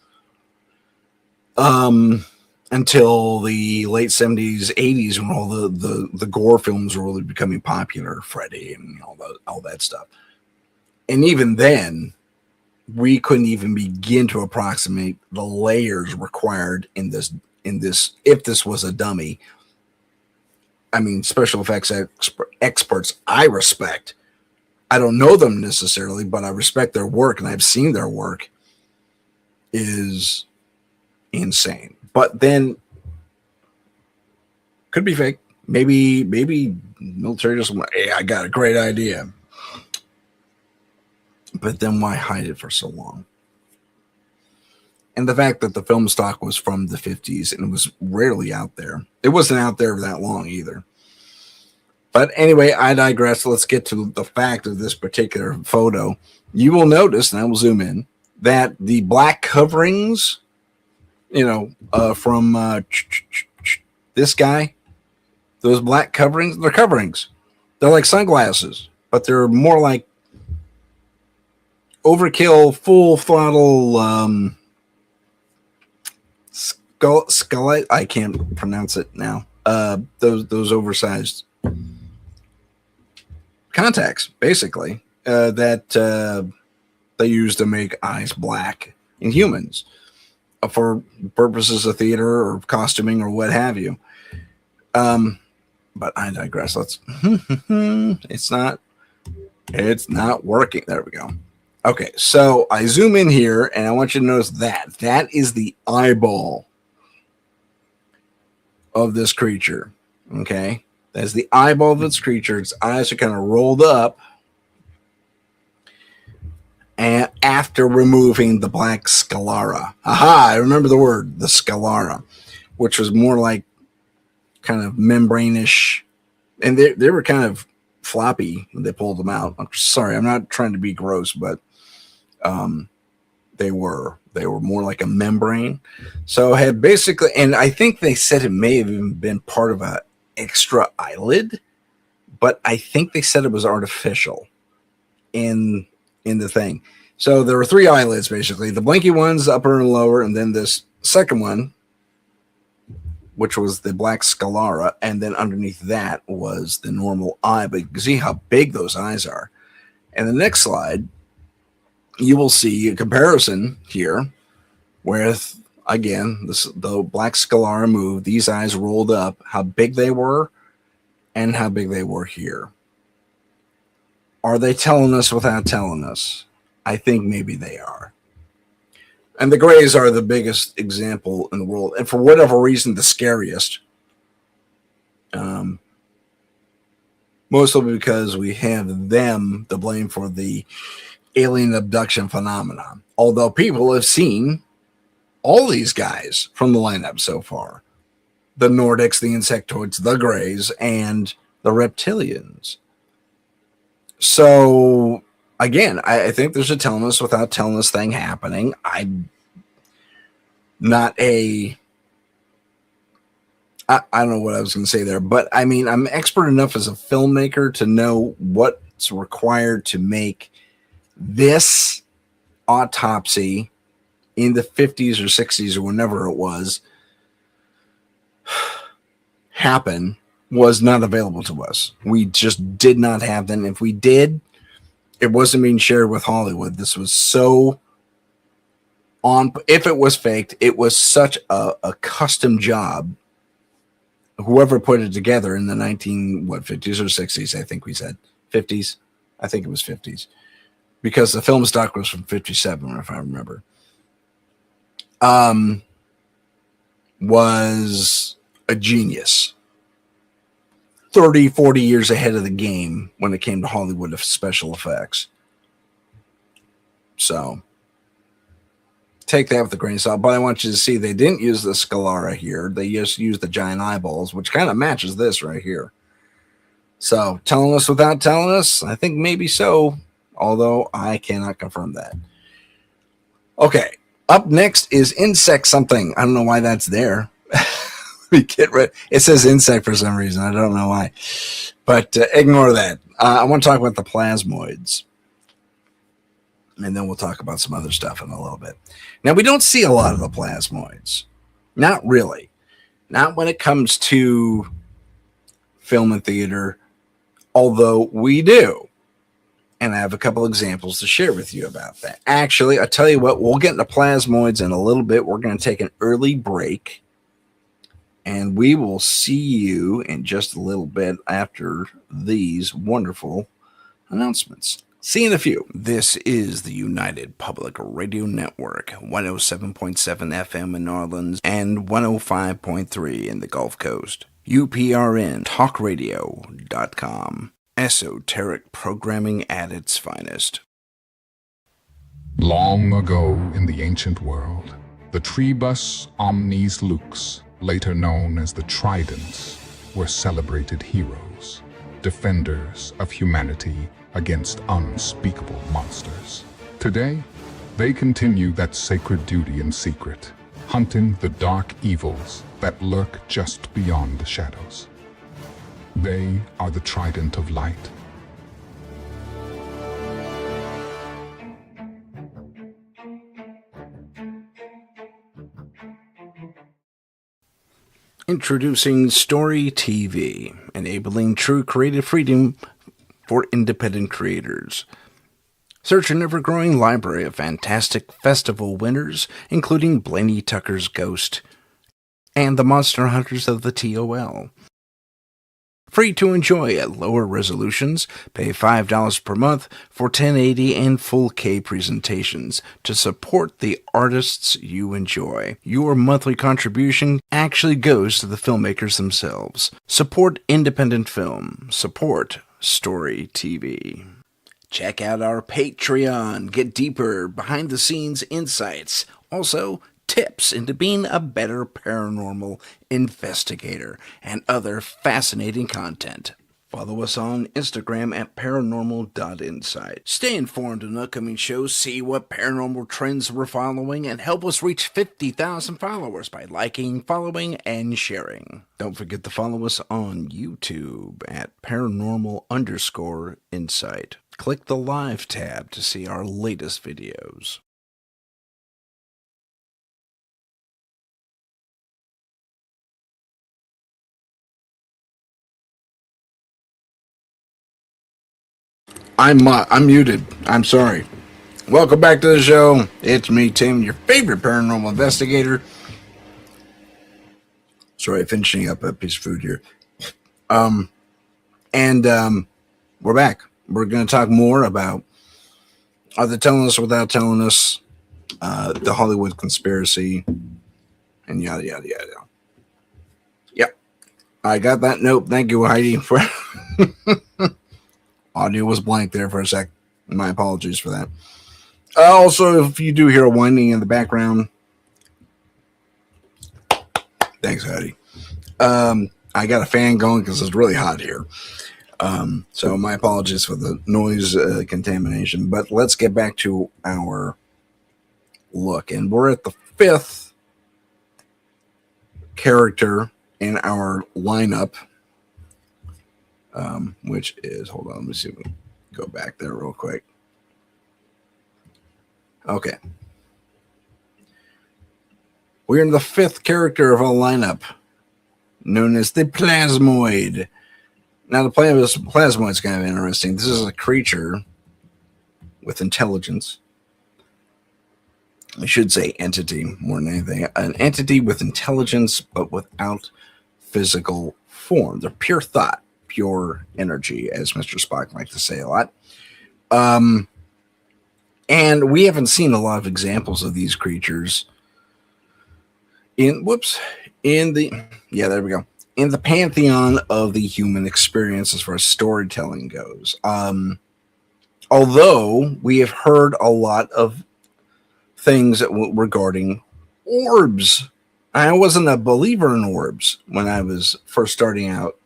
Until the late 70s, 80s, when all the gore films were really becoming popular, Freddy and all that stuff. And even then, we couldn't even begin to approximate the layers required in this if this was a dummy. I mean, special effects experts I respect. I don't know them necessarily, but I respect their work, and I've seen their work is insane. But then could be fake. Maybe military just went, hey, I got a great idea. But then why hide it for so long? And the fact that the film stock was from the 50s and it was rarely out there. It wasn't out there that long either. But anyway, I digress. Let's get to the fact of this particular photo. You will notice, and I will zoom in, that the black coverings, from this guy, those black coverings, they're coverings. They're like sunglasses, but they're more like overkill, full throttle skull. I can't pronounce it now. Those oversized contacts, basically, that they use to make eyes black in humans for purposes of theater or costuming or what have you. But I digress. Let's. It's not working. There we go. Okay, so I zoom in here, and I want you to notice that is the eyeball of this creature. Okay, that's the eyeball of this creature. Its eyes are kind of rolled up, and after removing the black sclera. Aha! I remember the word, the sclera, which was more like kind of membrane-ish, and they were kind of floppy when they pulled them out. I'm sorry, I'm not trying to be gross, but they were more like a membrane. So it had basically, and I think they said it may have even been part of a extra eyelid, but I think they said it was artificial in the thing. So there were three eyelids, basically. The blinky ones, upper and lower, and then this second one, which was the black sclera, and then underneath that was the normal eye. But you can see how big those eyes are. And the next slide, you will see a comparison here with, again, the black sclera moved, these eyes rolled up, how big they were, and how big they were here. Are they telling us without telling us? I think maybe they are. And the grays are the biggest example in the world, and for whatever reason, the scariest. Mostly because we have them to blame for the alien abduction phenomenon. Although people have seen all these guys from the lineup so far. The Nordics, the insectoids, the grays, and the reptilians. So, again, I think there's a telling us without telling us thing happening. I'm not I don't know what I was going to say there, but I mean, I'm expert enough as a filmmaker to know what's required to make this autopsy in the 50s or 60s or whenever it was happen was not available to us. We just did not have them. If we did, it wasn't being shared with Hollywood. This was so on. If it was faked, it was such a custom job. Whoever put it together in the 50s or 60s, I think we said 50s. I think it was 50s because the film stock was from 57, if I remember. Was a genius. 30, 40 years ahead of the game when it came to Hollywood special effects. So take that with a grain of salt. But I want you to see they didn't use the sclera here. They just used the giant eyeballs, which kind of matches this right here. So telling us without telling us, I think maybe so, although I cannot confirm that. Okay, up next is insect something. I don't know why that's there. We get rid. It says insect for some reason. I don't know why, but ignore that. I want to talk about the plasmoids, and then we'll talk about some other stuff in a little bit. Now, we don't see a lot of the plasmoids. Not really. Not when it comes to film and theater, although we do. And I have a couple examples to share with you about that. Actually, I tell you what, we'll get into plasmoids in a little bit. We're going to take an early break, and we will see you in just a little bit after these wonderful announcements. See you in a few. This is the United Public Radio Network, 107.7 FM in New Orleans and 105.3 in the Gulf Coast. UPRN talkradio.com. Esoteric programming at its finest. Long ago in the ancient world, the Trebus Omnes Lux, later known as the Tridents, were celebrated heroes, defenders of humanity against unspeakable monsters. Today, they continue that sacred duty in secret, hunting the dark evils that lurk just beyond the shadows. They are the Trident of Light, Introducing Story TV, enabling true creative freedom for independent creators. Search an ever-growing library of fantastic festival winners, including Blaney Tucker's Ghost and the Monster Hunters of the TOL. Free to enjoy at lower resolutions, pay $5 per month for 1080 and full K presentations to support the artists you enjoy. Your monthly contribution actually goes to the filmmakers themselves. Support independent film. Support Story TV. Check out our Patreon. Get deeper behind-the-scenes insights. Also, tips into being a better paranormal investigator and other fascinating content. Follow us on Instagram at paranormal.insight. Stay informed on upcoming shows, see what paranormal trends we're following, and help us reach 50,000 followers by liking, following, and sharing. Don't forget to follow us on YouTube at paranormal_insight. Click the Live tab to see our latest videos. I'm muted. I'm sorry. Welcome back to the show. It's me, Tim, your favorite paranormal investigator. Sorry, finishing up a piece of food here. And we're back. We're going to talk more about Are They Telling Us Without Telling Us, the Hollywood conspiracy, and yada, yada, yada. Yep. I got that note. Thank you, Heidi. Audio was blank there for a sec. My apologies for that. Also, if you do hear a whining in the background, thanks, Heidi. I got a fan going because it's really hot here. So my apologies for the noise contamination. But let's get back to our look. And we're at the fifth character in our lineup, which is, hold on, let me see if we can go back there real quick. Okay. We're in the fifth character of our lineup, known as the Plasmoid. Now, the Plasmoid is kind of interesting. This is a creature with intelligence. I should say entity more than anything. An entity with intelligence, but without physical form. They're pure thought, pure energy, as Mr. Spock likes to say a lot. And we haven't seen a lot of examples of these creatures in the pantheon of the human experience as far as storytelling goes. Although we have heard a lot of things regarding orbs. I wasn't a believer in orbs when I was first starting out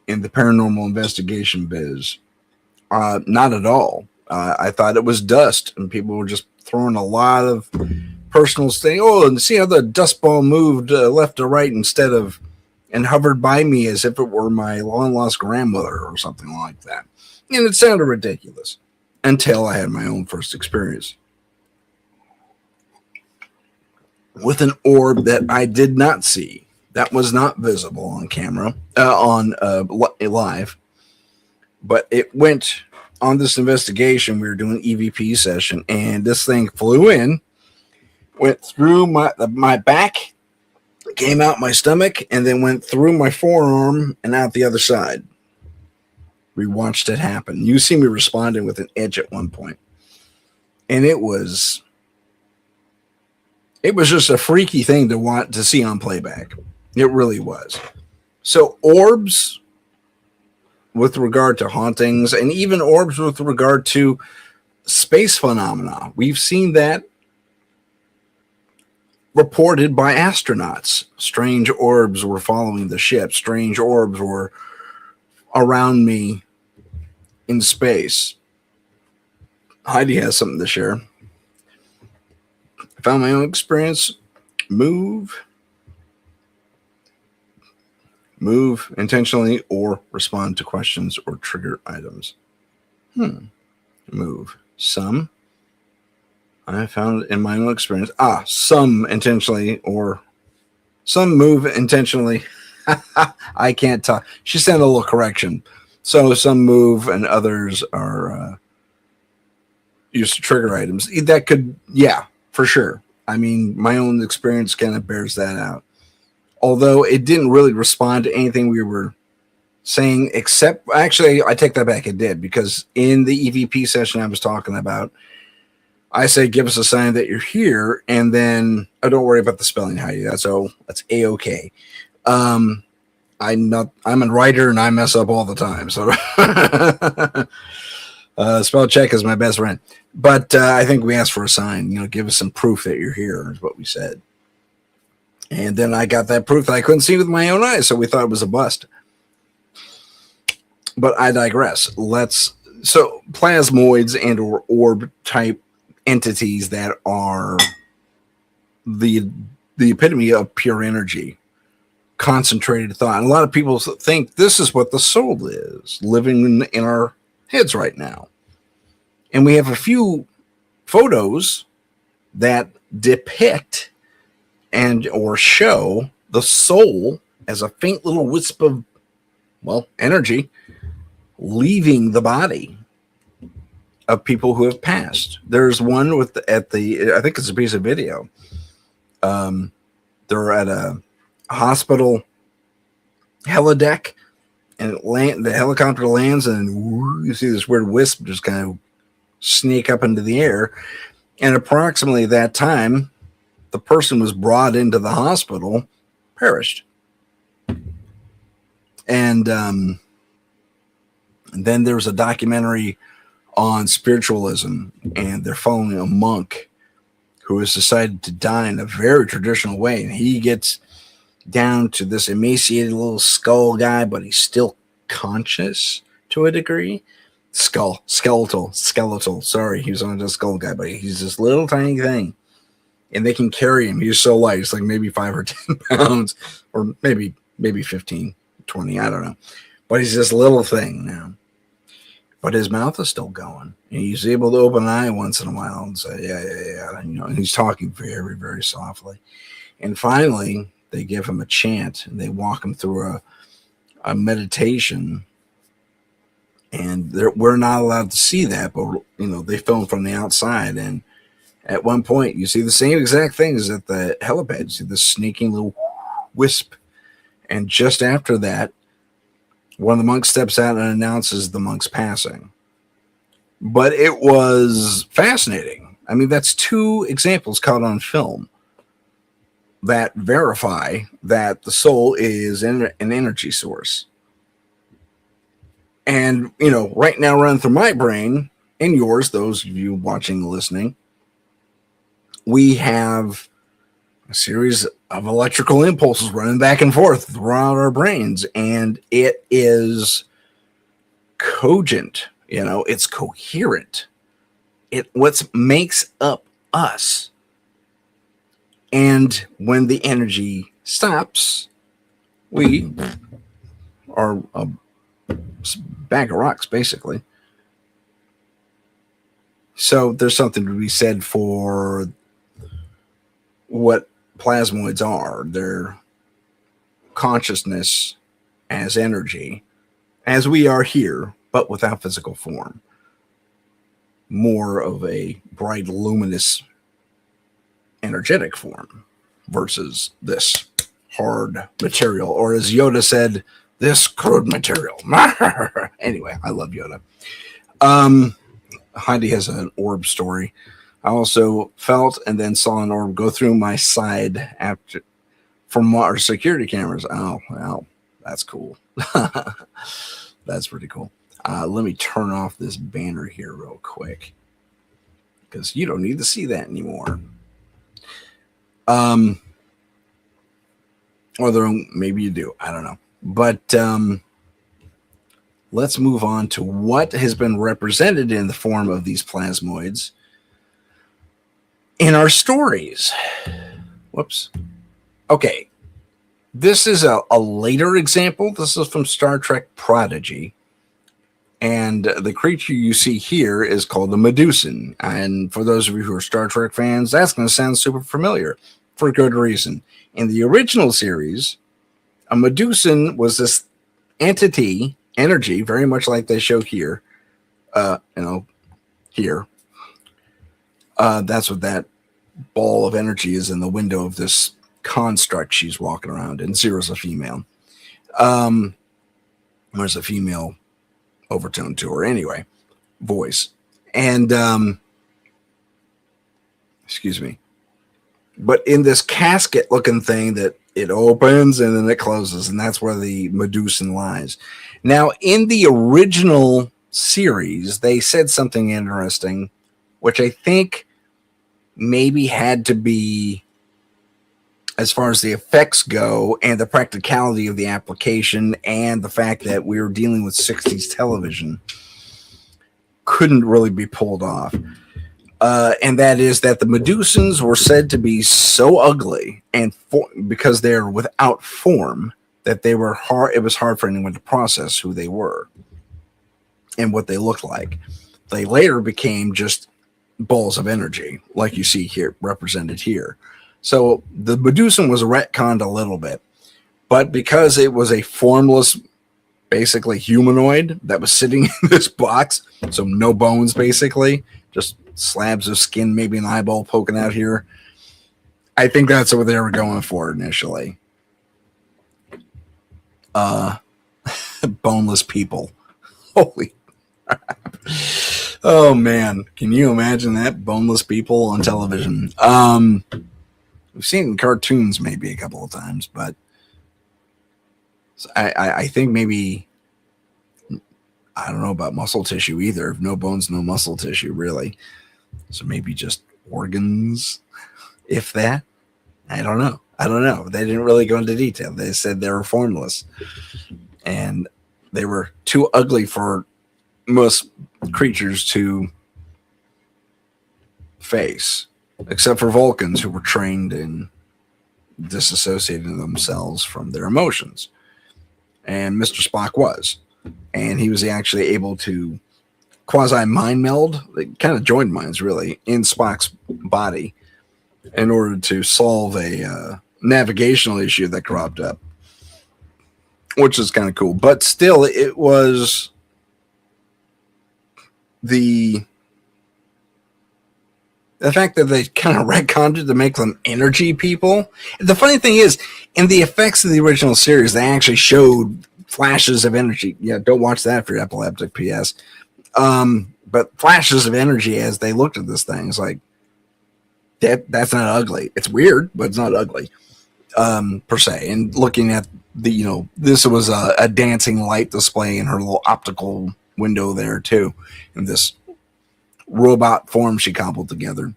in the paranormal investigation biz. Not at all. I thought it was dust, and people were just throwing a lot of personal things. Oh, and see how the dust ball moved left to right and hovered by me as if it were my long lost grandmother or something like that. And it sounded ridiculous until I had my own first experience with an orb that I did not see, that was not visible on camera, live, but it went on this investigation. We were doing an EVP session, and this thing flew in, went through my back, came out my stomach, and then went through my forearm and out the other side. We watched it happen. You see me responding with an edge at one point, and it was just a freaky thing to want to see on playback. It really was. So orbs with regard to hauntings, and even orbs with regard to space phenomena, we've seen that reported by astronauts. Strange orbs were following the ship. Strange orbs were around me in space. Heidi has something to share. I found my own experience. Move intentionally, or respond to questions or trigger items. Move. Some I found in my own experience. Some intentionally or Some move intentionally. I can't talk. She sent a little correction. So some move and others are used to trigger items. That could, yeah, for sure. I mean, my own experience kind of bears that out. Although it didn't really respond to anything we were saying, except actually, I take that back. It did, because in the EVP session I was talking about, I say, give us a sign that you're here, and then don't worry about the spelling, Heidi. That's a-okay. I'm a writer and I mess up all the time. So spell check is my best friend. But I think we asked for a sign, give us some proof that you're here, is what we said. And then I got that proof that I couldn't see with my own eyes, so we thought it was a bust. But I digress. So plasmoids and or orb type entities that are the epitome of pure energy, concentrated thought. And a lot of people think this is what the soul is, living in our heads right now. And we have a few photos that depict and or show the soul as a faint little wisp of, energy leaving the body of people who have passed. There's one I think it's a piece of video. They're at a hospital helideck, and the helicopter lands, and you see this weird wisp just kind of sneak up into the air. And approximately that time, the person was brought into the hospital, perished. And then there was a documentary on spiritualism, and they're following a monk who has decided to die in a very traditional way. And he gets down to this emaciated little skull guy, but he's still conscious to a degree. Skeletal. Sorry, he was on a skull guy, but he's this little tiny thing. And they can carry him. He's so light. It's like maybe 5 or 10 pounds, or maybe 15, 20. I don't know. But he's this little thing now. But his mouth is still going. And he's able to open an eye once in a while and say, yeah. And he's talking very, very softly. And finally, they give him a chant, and they walk him through a meditation. And we're not allowed to see that, but, they film from the outside. And at one point, you see the same exact things at the helipad. You see this sneaking little wisp. And just after that, one of the monks steps out and announces the monk's passing. But it was fascinating. I mean, that's 2 examples caught on film that verify that the soul is an energy source. And, right now running through my brain and yours, those of you watching and listening, we have a series of electrical impulses running back and forth throughout our brains, and it is cogent, it's coherent. It what makes up us. And when the energy stops, we are a bag of rocks, basically. So there's something to be said for what plasmoids are. Their consciousness as energy, as we are here, but without physical form. More of a bright, luminous, energetic form versus this hard material, or as Yoda said, this crude material. Anyway, I love Yoda. Heidi has an orb story. I also felt and then saw an orb go through my side from our security cameras. Oh, well, that's cool. That's pretty cool. Let me turn off this banner here real quick, because you don't need to see that anymore. Or maybe you do. I don't know. But let's move on to what has been represented in the form of these plasmoids in our stories. Whoops. Okay. This is a later example. This is from Star Trek Prodigy. And the creature you see here is called the Medusan. And for those of you who are Star Trek fans, that's going to sound super familiar for good reason. In the original series, a Medusan was this entity, energy, very much like they show here. Here. That's what that ball of energy is in the window of this construct she's walking around in. Zero's a female. There's a female overtone to her anyway, voice. And, excuse me. But in this casket looking thing that it opens and then it closes, and that's where the Medusan lies. Now, in the original series, they said something interesting, which I think maybe had to be, as far as the effects go and the practicality of the application and the fact that we were dealing with 60s television, couldn't really be pulled off. And that is that the Medusans were said to be so ugly and because they're without form that they were hard. It was hard for anyone to process who they were and what they looked like. They later became just balls of energy, like you see here represented here. So the Medusan was retconned a little bit, but because it was a formless, basically humanoid that was sitting in this box, so no bones, basically, just slabs of skin, maybe an eyeball poking out here. I think that's what they were going for initially. Boneless people. Holy crap. Oh man, can you imagine that? Boneless people on television. We've seen it in cartoons maybe a couple of times, but I think maybe, I don't know about muscle tissue either. No bones, no muscle tissue, really. So maybe just organs, if that. I don't know. They didn't really go into detail. They said they were formless. And they were too ugly for most creatures to face, except for Vulcans, who were trained in disassociating themselves from their emotions. And Mr. Spock was. And he was actually able to quasi-mind meld, kind of joined minds, really, in Spock's body in order to solve a navigational issue that cropped up, which is kind of cool. But still, it was the fact that they kind of retconned it to make them energy people. The funny thing is, in the effects of the original series, they actually showed flashes of energy. Yeah, don't watch that for epileptic PS. But flashes of energy as they looked at this thing. It's like, that's not ugly. It's weird, but it's not ugly, per se. And looking at this was a dancing light display in her little optical window there too, in this robot form she cobbled together,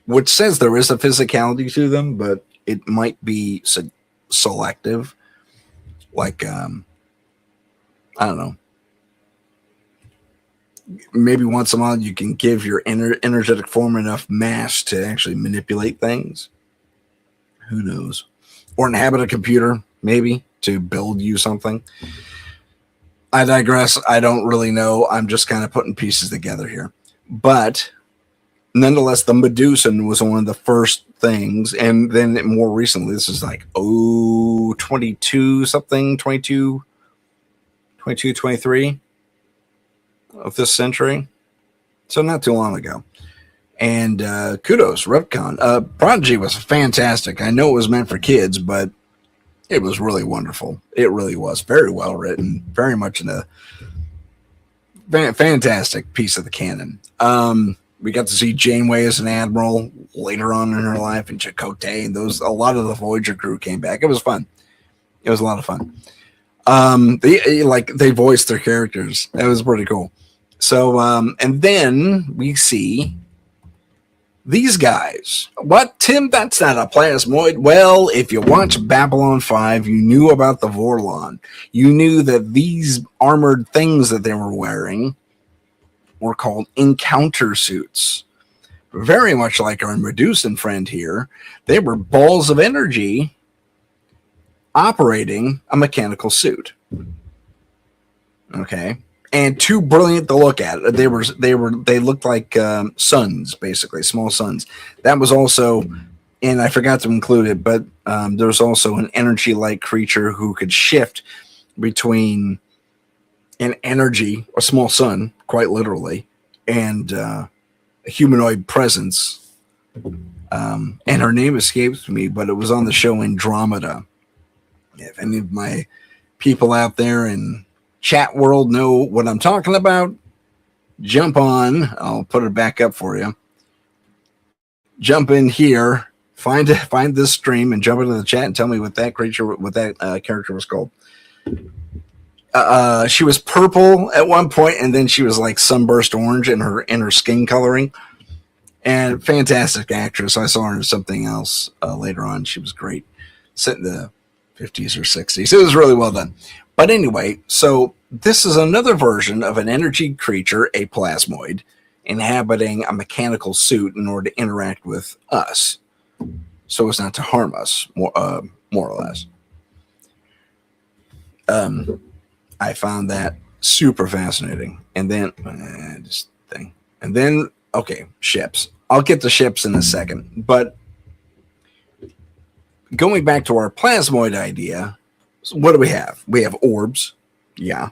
which says there is a physicality to them, but it might be selective. Like, I don't know. Maybe once a month you can give your energetic form enough mass to actually manipulate things. Who knows? Or inhabit a computer, maybe, to build you something. I digress. I don't really know. I'm just kind of putting pieces together here. But nonetheless, the Medusan was one of the first things. And then more recently, this is like, 22 something, 22, 23 of this century. So not too long ago. And kudos, retcon. Prodigy was fantastic. I know it was meant for kids, but it was really wonderful. It really was very well written, very much in a fantastic piece of the canon. We got to see Janeway as an admiral later on in her life, and Chakotay, and a lot of the Voyager crew came back. It was fun. It was a lot of fun. They voiced their characters. That was pretty cool. So, and then we see these guys. What, Tim? That's not a plasmoid. Well, if you watch Babylon 5, you knew about the Vorlon. You knew that these armored things that they were wearing were called encounter suits. Very much like our Medusan friend here. They were balls of energy operating a mechanical suit. Okay. And too brilliant to look at. They looked like suns, basically, small suns. That was also and I forgot to include it, but there's also an energy-like creature who could shift between an energy, a small sun, quite literally, and a humanoid presence. And her name escapes me, but it was on the show Andromeda. If any of my people out there in chat world know what I'm talking about, jump on. I'll put it back up for you. Jump in here, find this stream, and jump into the chat and tell me what that character was called. She was purple at one point, and then she was like sunburst orange in her skin coloring. And fantastic actress. I saw her in something else later on. She was great. Set in the 50s or 60s. It was really well done. But anyway, so this is another version of an energy creature, a plasmoid, inhabiting a mechanical suit in order to interact with us, so as not to harm us, more or less. I found that super fascinating. And then okay, ships. I'll get to ships in a second. But going back to our plasmoid idea, what do we have? We have orbs. Yeah.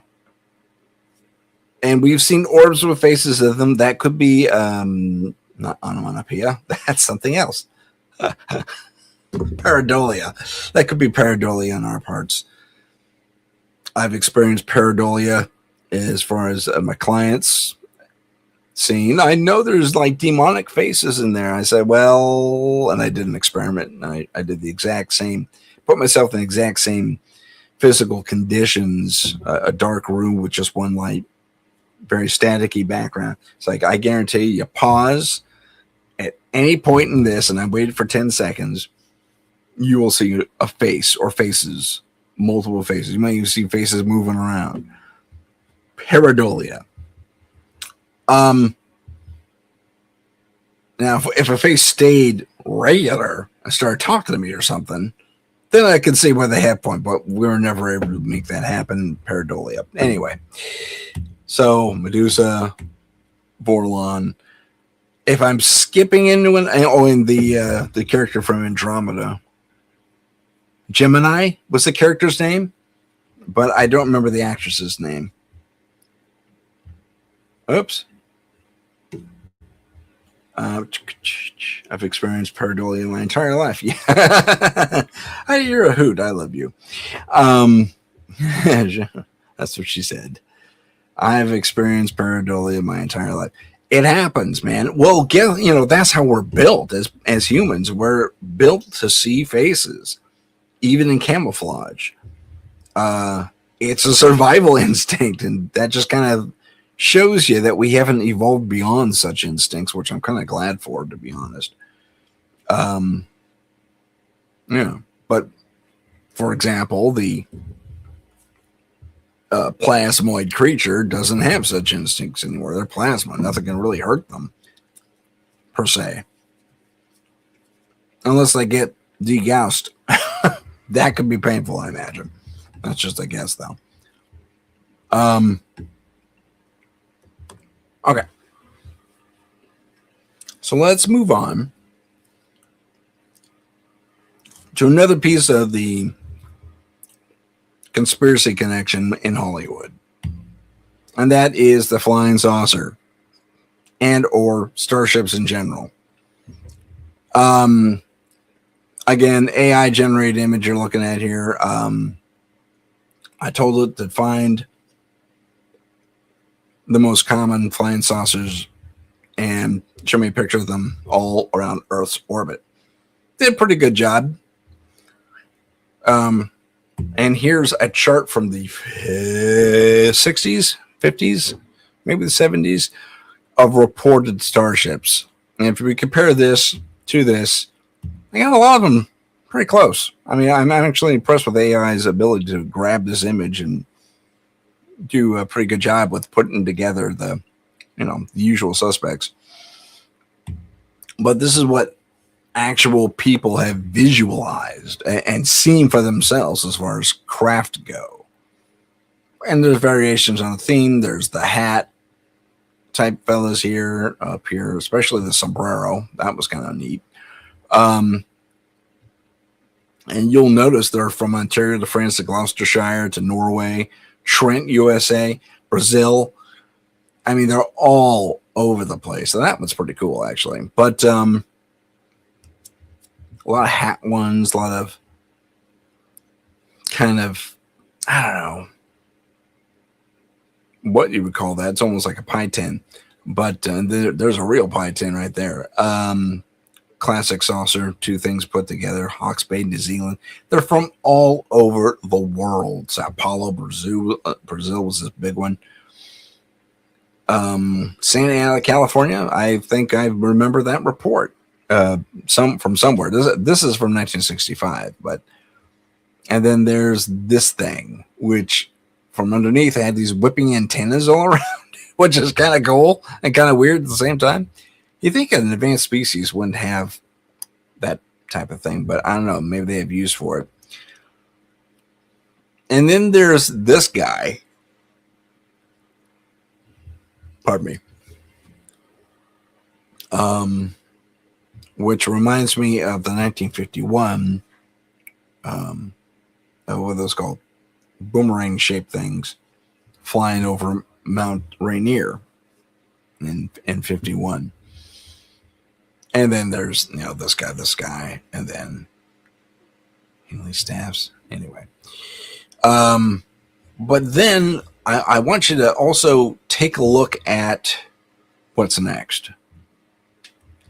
And we've seen orbs with faces of them. That could be not onomatopoeia. That's something else. Pareidolia. That could be pareidolia on our parts. I've experienced pareidolia as far as my clients seeing. I know there's like demonic faces in there. I said, well, and I did an experiment, and I did the exact same, put myself in the exact same physical conditions, a dark room with just one light, very staticky background. It's like, I guarantee you pause at any point in this, and I waited for 10 seconds, you will see a face or faces, multiple faces. You might even see faces moving around. Pareidolia. Now, if a face stayed regular and started talking to me or something, then I could see where they have point, but we were never able to make that happen. Pareidolia. Anyway, so Medusa, Vorlon. If I'm skipping into in the character from Andromeda, Gemini was the character's name, but I don't remember the actress's name. Oops. I've experienced pareidolia my entire life. Yeah, you're a hoot. I love you. That's what she said. I've experienced pareidolia my entire life. It happens, man. Well, that's how we're built as humans. We're built to see faces, even in camouflage. It's a survival instinct, and that just kind of shows you that we haven't evolved beyond such instincts, which I'm kind of glad for, to be honest. But for example, the plasmoid creature doesn't have such instincts anymore. They're plasma. Nothing can really hurt them, per se. Unless they get degaussed. That could be painful, I imagine. That's just a guess, though. Okay. So let's move on to another piece of the conspiracy connection in Hollywood. And that is the flying saucer and or starships in general. Again, AI generated image you're looking at here. I told it to find the most common flying saucers and show me a picture of them all around Earth's orbit. Did a pretty good job. And here's a chart from the 60s, 50s, maybe the 70s of reported starships. And if we compare this to this, I got a lot of them pretty close. I mean, I'm actually impressed with AI's ability to grab this image and do a pretty good job with putting together the usual suspects. But this is what actual people have visualized and seen for themselves as far as craft go. And there's variations on the theme. There's the hat type fellas here, up here, especially the sombrero. That was kind of neat. And you'll notice they're from Ontario to France to Gloucestershire to Norway, Trent, USA, Brazil. I mean, they're all over the place. So that one's pretty cool, actually. But a lot of hat ones, a lot of kind of, I don't know what you would call that. It's almost like a pie tin. But there's a real pie tin right there. Classic saucer, two things put together. Hawke's Bay, New Zealand. They're from all over the world. Sao Paulo, Brazil was this big one. Santa Ana, California. I think I remember that report. Some from somewhere. This is from 1965, but and then there's this thing, which from underneath had these whipping antennas all around, which is kind of cool and kind of weird at the same time. You think an advanced species wouldn't have that type of thing, but I don't know. Maybe they have use for it. And then there's this guy. Pardon me. Which reminds me of the 1951, what are those called? Boomerang-shaped things flying over Mount Rainier in 51. And then there's, this guy, and then Henley Staffs. Anyway. But then I want you to also take a look at what's next.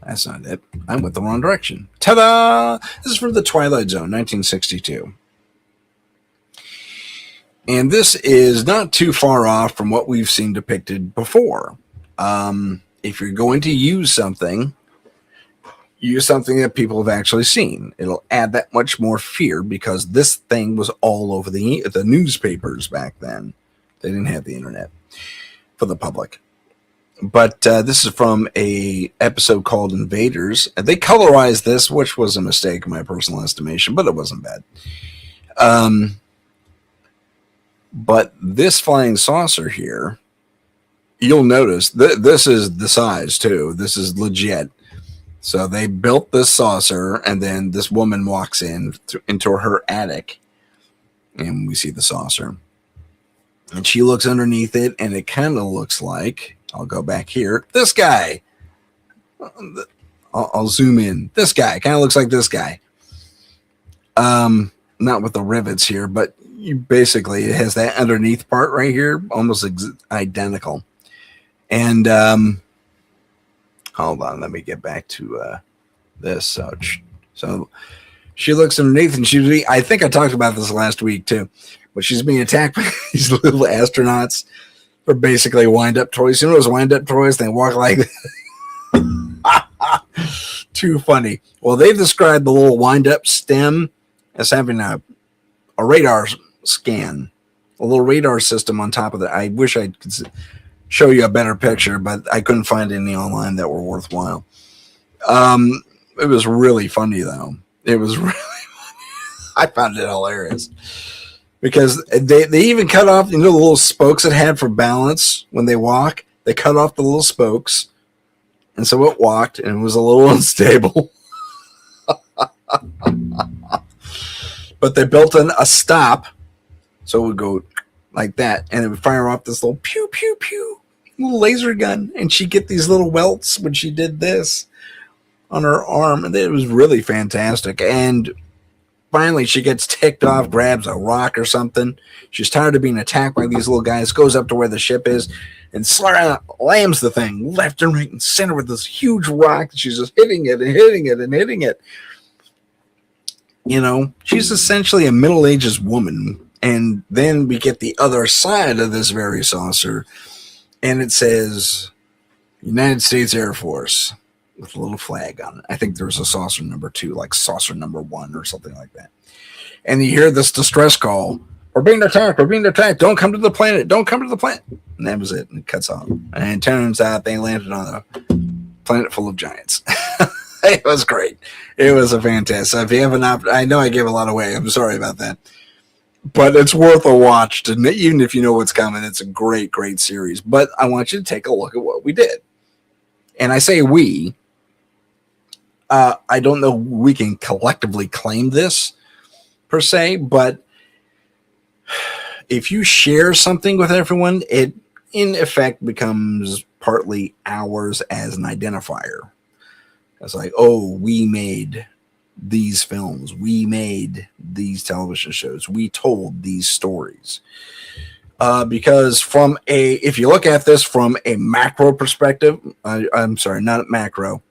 That's not it. I went the wrong direction. Ta-da! This is for The Twilight Zone, 1962. And this is not too far off from what we've seen depicted before. If you're going to use something that people have actually seen. It'll add that much more fear because this thing was all over the newspapers back then. They didn't have the internet for the public. But this is from a episode called Invaders. They colorized this, which was a mistake in my personal estimation, but it wasn't bad. But this flying saucer here, you'll notice this is the size too. This is legit. So they built this saucer, and then this woman walks into her attic, and we see the saucer. And she looks underneath it, and it kind of looks like, I'll go back here, this guy. I'll zoom in. This guy kind of looks like this guy. Not with the rivets here, but basically it has that underneath part right here, almost identical. And hold on, let me get back to this. So she looks underneath, and I think I talked about this last week too, but she's being attacked by these little astronauts. They're basically wind-up toys. You know those wind-up toys? They walk like too funny. Well, they've described the little wind-up stem as having a radar scan, a little radar system on top of it. I wish I could show you a better picture, but I couldn't find any online that were worthwhile. It was really funny, though. It was really funny. I found it hilarious. Because they even cut off, the little spokes it had for balance when they walk. They cut off the little spokes. And so it walked, and it was a little unstable. But they built a stop, so it would go like that, and it would fire off this little pew, pew, pew, little laser gun. And she'd get these little welts when she did this on her arm. And it was really fantastic. And finally, she gets ticked off, grabs a rock or something. She's tired of being attacked by these little guys, goes up to where the ship is, and slams the thing left and right and center with this huge rock. She's just hitting it and hitting it and hitting it. She's essentially a middle-aged woman. And then we get the other side of this very saucer, and it says United States Air Force with a little flag on it. I think there's a saucer number 2, like saucer number 1 or something like that. And you hear this distress call. We're being attacked. We're being attacked. Don't come to the planet. Don't come to the planet. And that was it. And it cuts off. And it turns out they landed on a planet full of giants. It was great. It was a fantastic. So if you have I know I gave a lot away. I'm sorry about that. But it's worth a watch. Even if you know what's coming, it's a great, great series. But I want you to take a look at what we did. And I say we. I don't know we can collectively claim this, per se, but if you share something with everyone, it in effect becomes partly ours as an identifier. It's like, oh, we made these films, we made these television shows, we told these stories. Because if you look at this from a macro perspective, I'm sorry, not macro,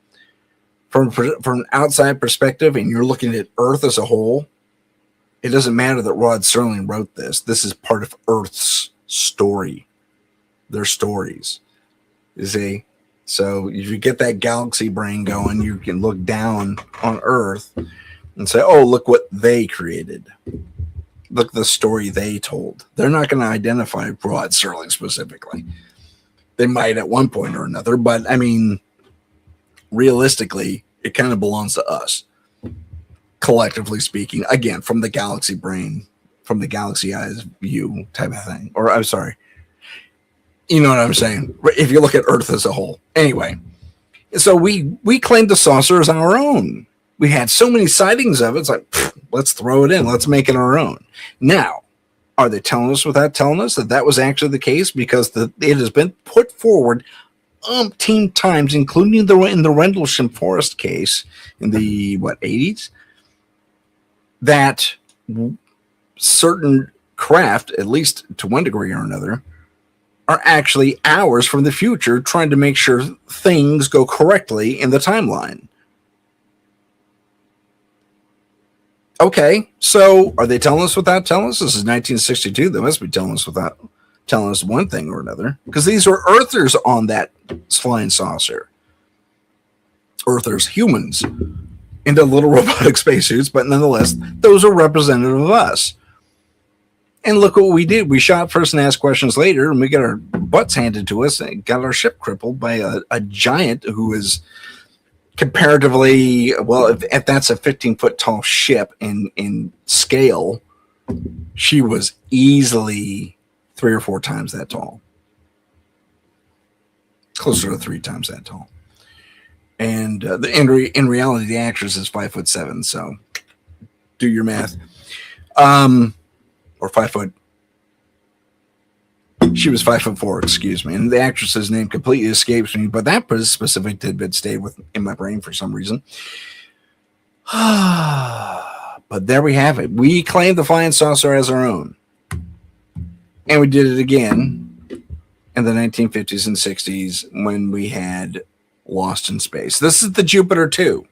from an outside perspective, and you're looking at Earth as a whole, it doesn't matter that Rod Serling wrote this. This is part of Earth's story, their stories. You see? So if you get that galaxy brain going, you can look down on Earth and say, oh, look what they created. Look at the story they told. They're not going to identify Rod Serling specifically. They might at one point or another, but I mean, realistically, it kind of belongs to us. Collectively speaking, again, from the galaxy brain, from the galaxy eyes view type of thing. Or I'm sorry. You know what I'm saying? If you look at Earth as a whole. Anyway, so we claimed the saucer as our own. We had so many sightings of it. It's like, let's throw it in. Let's make it our own. Now, are they telling us without telling us that was actually the case? Because it has been put forward umpteen times, including in the Rendlesham Forest case in the, 80s? That certain craft, at least to one degree or another, are actually hours from the future trying to make sure things go correctly in the timeline. Okay, so are they telling us without telling us? This is 1962. They must be telling us without telling us one thing or another, because these are Earthers on that flying saucer. Earthers, humans, into little robotic spacesuits, but nonetheless, those are representative of us. And look what we did. We shot first and asked questions later, and we got our butts handed to us and got our ship crippled by a giant who is comparatively, well, if that's a 15-foot tall ship in scale, she was easily 3 or 4 times that tall. Closer to 3 times that tall. And in reality, the actress is 5'7", so do your math. Or 5 foot. She was 5'4", excuse me. And the actress's name completely escapes me, but that specific tidbit stayed in my brain for some reason. But there we have it. We claimed the flying saucer as our own. And we did it again in the 1950s and 60s when we had Lost in Space. This is the Jupiter 2.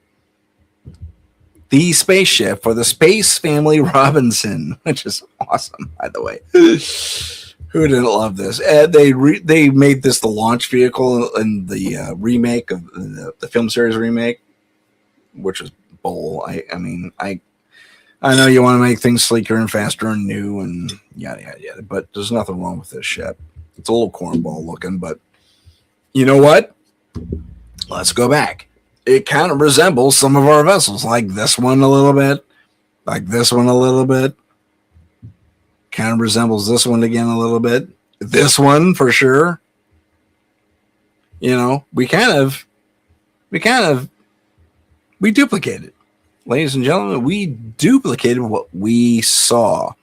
The spaceship for the Space Family Robinson, which is awesome, by the way. Who didn't love this? They made this the launch vehicle in the remake of the film series remake, which was bull. I know you want to make things sleeker and faster and new and yada yada yada, but there's nothing wrong with this ship. It's a little cornball looking, but you know what? Let's go back. It kind of resembles some of our vessels, like this one a little bit, like this one a little bit. Kind of resembles this one again a little bit. This one for sure. You know, we duplicated. Ladies and gentlemen, we duplicated what we saw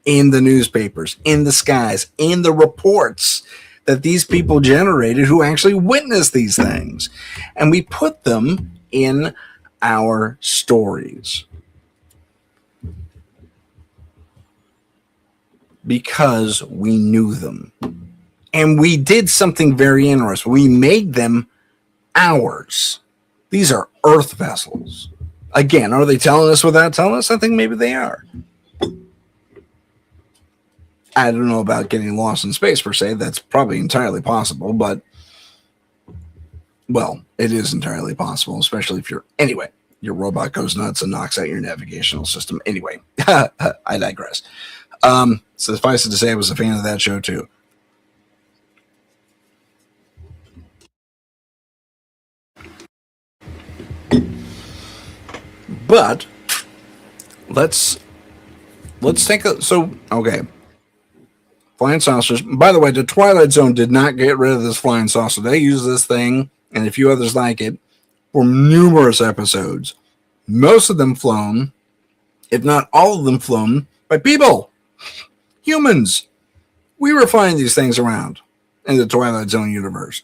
in the newspapers, in the skies, in the reports that these people generated who actually witnessed these things. And we put them in our stories. Because we knew them. And we did something very interesting. We made them ours. These are Earth vessels. Again, are they telling us without telling us? I think maybe they are. I don't know about getting lost in space per se. That's probably entirely possible, but well, it is entirely possible, especially if anyway, your robot goes nuts and knocks out your navigational system. Anyway, I digress. Suffice it to say, I was a fan of that show too. But let's take okay. Flying saucers. By the way, the Twilight Zone did not get rid of this flying saucer. They use this thing and a few others like it for numerous episodes. Most of them flown if not all of them flown by people, humans. We were flying these things around in the Twilight Zone universe.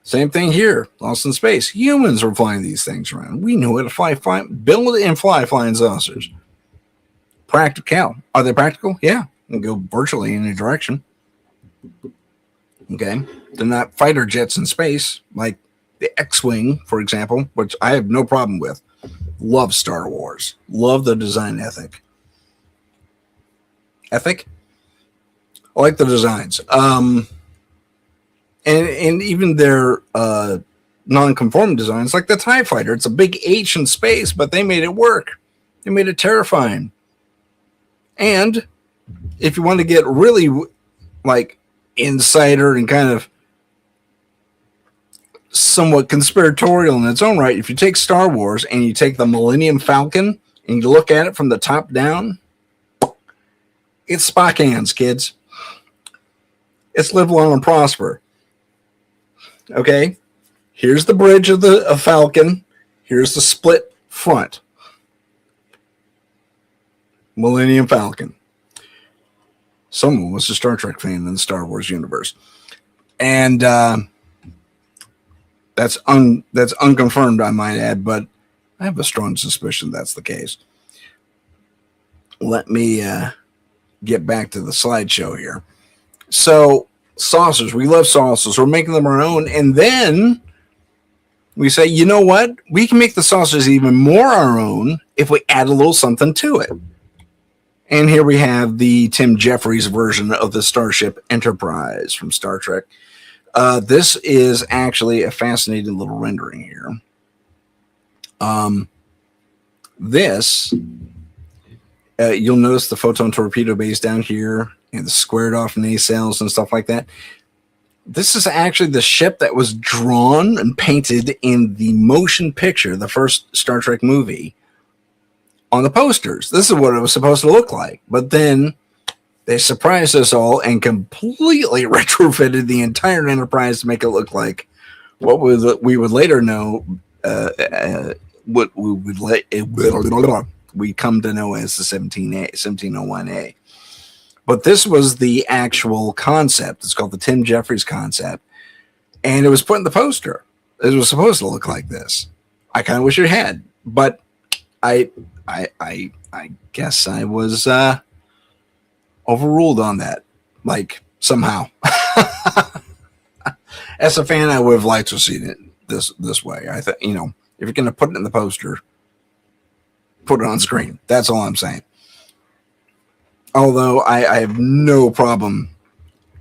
Same thing here, Lost in Space. Humans were flying these things around. We knew how to build and fly flying saucers. Practical. Are they practical? Yeah. They go virtually in any direction. Okay. They're not fighter jets in space, like the X-Wing, for example, which I have no problem with. Love Star Wars. Love the design ethic. Ethic? I like the designs. And even their non-conforming designs, like the TIE Fighter. It's a big H in space, but they made it work. They made it terrifying. And if you want to get really like insider and kind of somewhat conspiratorial in its own right, if you take Star Wars and you take the Millennium Falcon and you look at it from the top down, it's Spock hands, kids. It's live long and prosper. Okay, here's the bridge of the Falcon. Here's the split front. Millennium Falcon. Someone was a Star Trek fan in the Star Wars universe, and that's unconfirmed, I might add, but I have a strong suspicion that's the case. Let me get back to the slideshow here. So, saucers. We love saucers. We're making them our own. And then we say, you know what? We can make the saucers even more our own if we add a little something to it. And here we have the Tim Jeffries version of the Starship Enterprise from Star Trek. This is actually a fascinating little rendering here. You'll notice the photon torpedo bays down here and the squared off nacelles and stuff like that. This is actually the ship that was drawn and painted in the motion picture, the first Star Trek movie, on the posters. This is what it was supposed to look like. But then they surprised us all and completely retrofitted the entire Enterprise to make it look like what we would later know, what we come to know as the 1701A. But this was the actual concept. It's called the Tim Jeffries concept. And it was put in the poster. It was supposed to look like this. I kind of wish it had. But I guess I was overruled on that. Like, somehow. As a fan, I would have liked to have seen it this way. I thought, if you're going to put it in the poster, put it on screen. That's all I'm saying. Although I have no problem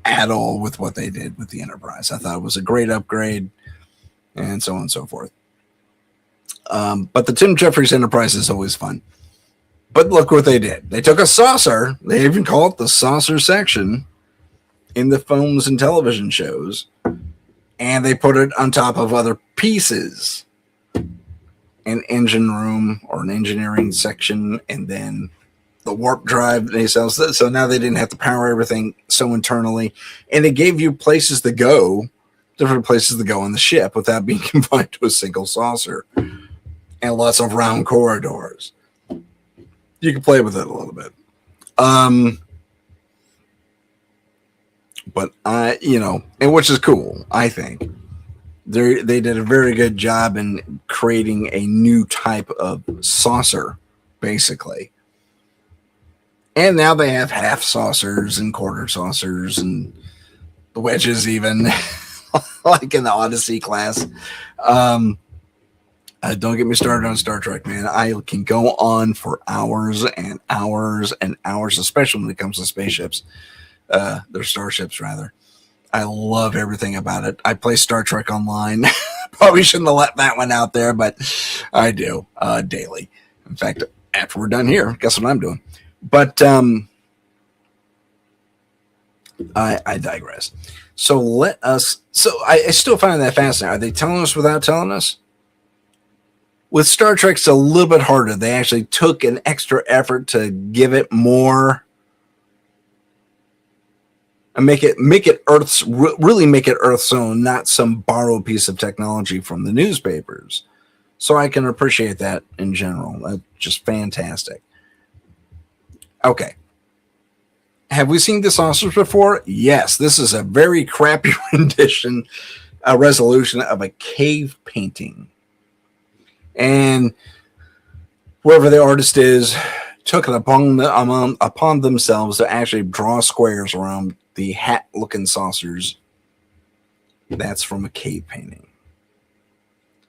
at all with what they did with the Enterprise. I thought it was a great upgrade and so on and so forth. But the Tim Jeffries Enterprise is always fun. But look what they did. They took a saucer. They even call it the saucer section in the films and television shows. And they put it on top of other pieces. An engine room or an engineering section, and then the warp drive nacelles. So now they didn't have to power everything so internally. And it gave you places to go, different places to go on the ship without being confined to a single saucer. And lots of round corridors. You can play with it a little bit. But and which is cool, I think. They did a very good job in creating a new type of saucer, basically. And now they have half saucers and quarter saucers and the wedges even, like in the Odyssey class. Don't get me started on Star Trek, man. I can go on for hours and hours and hours, especially when it comes to spaceships. They're starships, rather. I love everything about it. I play Star Trek Online. Probably shouldn't have let that one out there, but I do daily. In fact, after we're done here, guess what I'm doing? But I digress. So I still find that fascinating. Are they telling us without telling us? With Star Trek, it's a little bit harder. They actually took an extra effort to give it more and make it really make it Earth's own, not some borrowed piece of technology from the newspapers. So I can appreciate that in general. That's just fantastic. Okay. Have we seen the saucers before? Yes. This is a very crappy rendition, a resolution of a cave painting. And whoever the artist is took it upon themselves to actually draw squares around the hat-looking saucers. That's from a cave painting.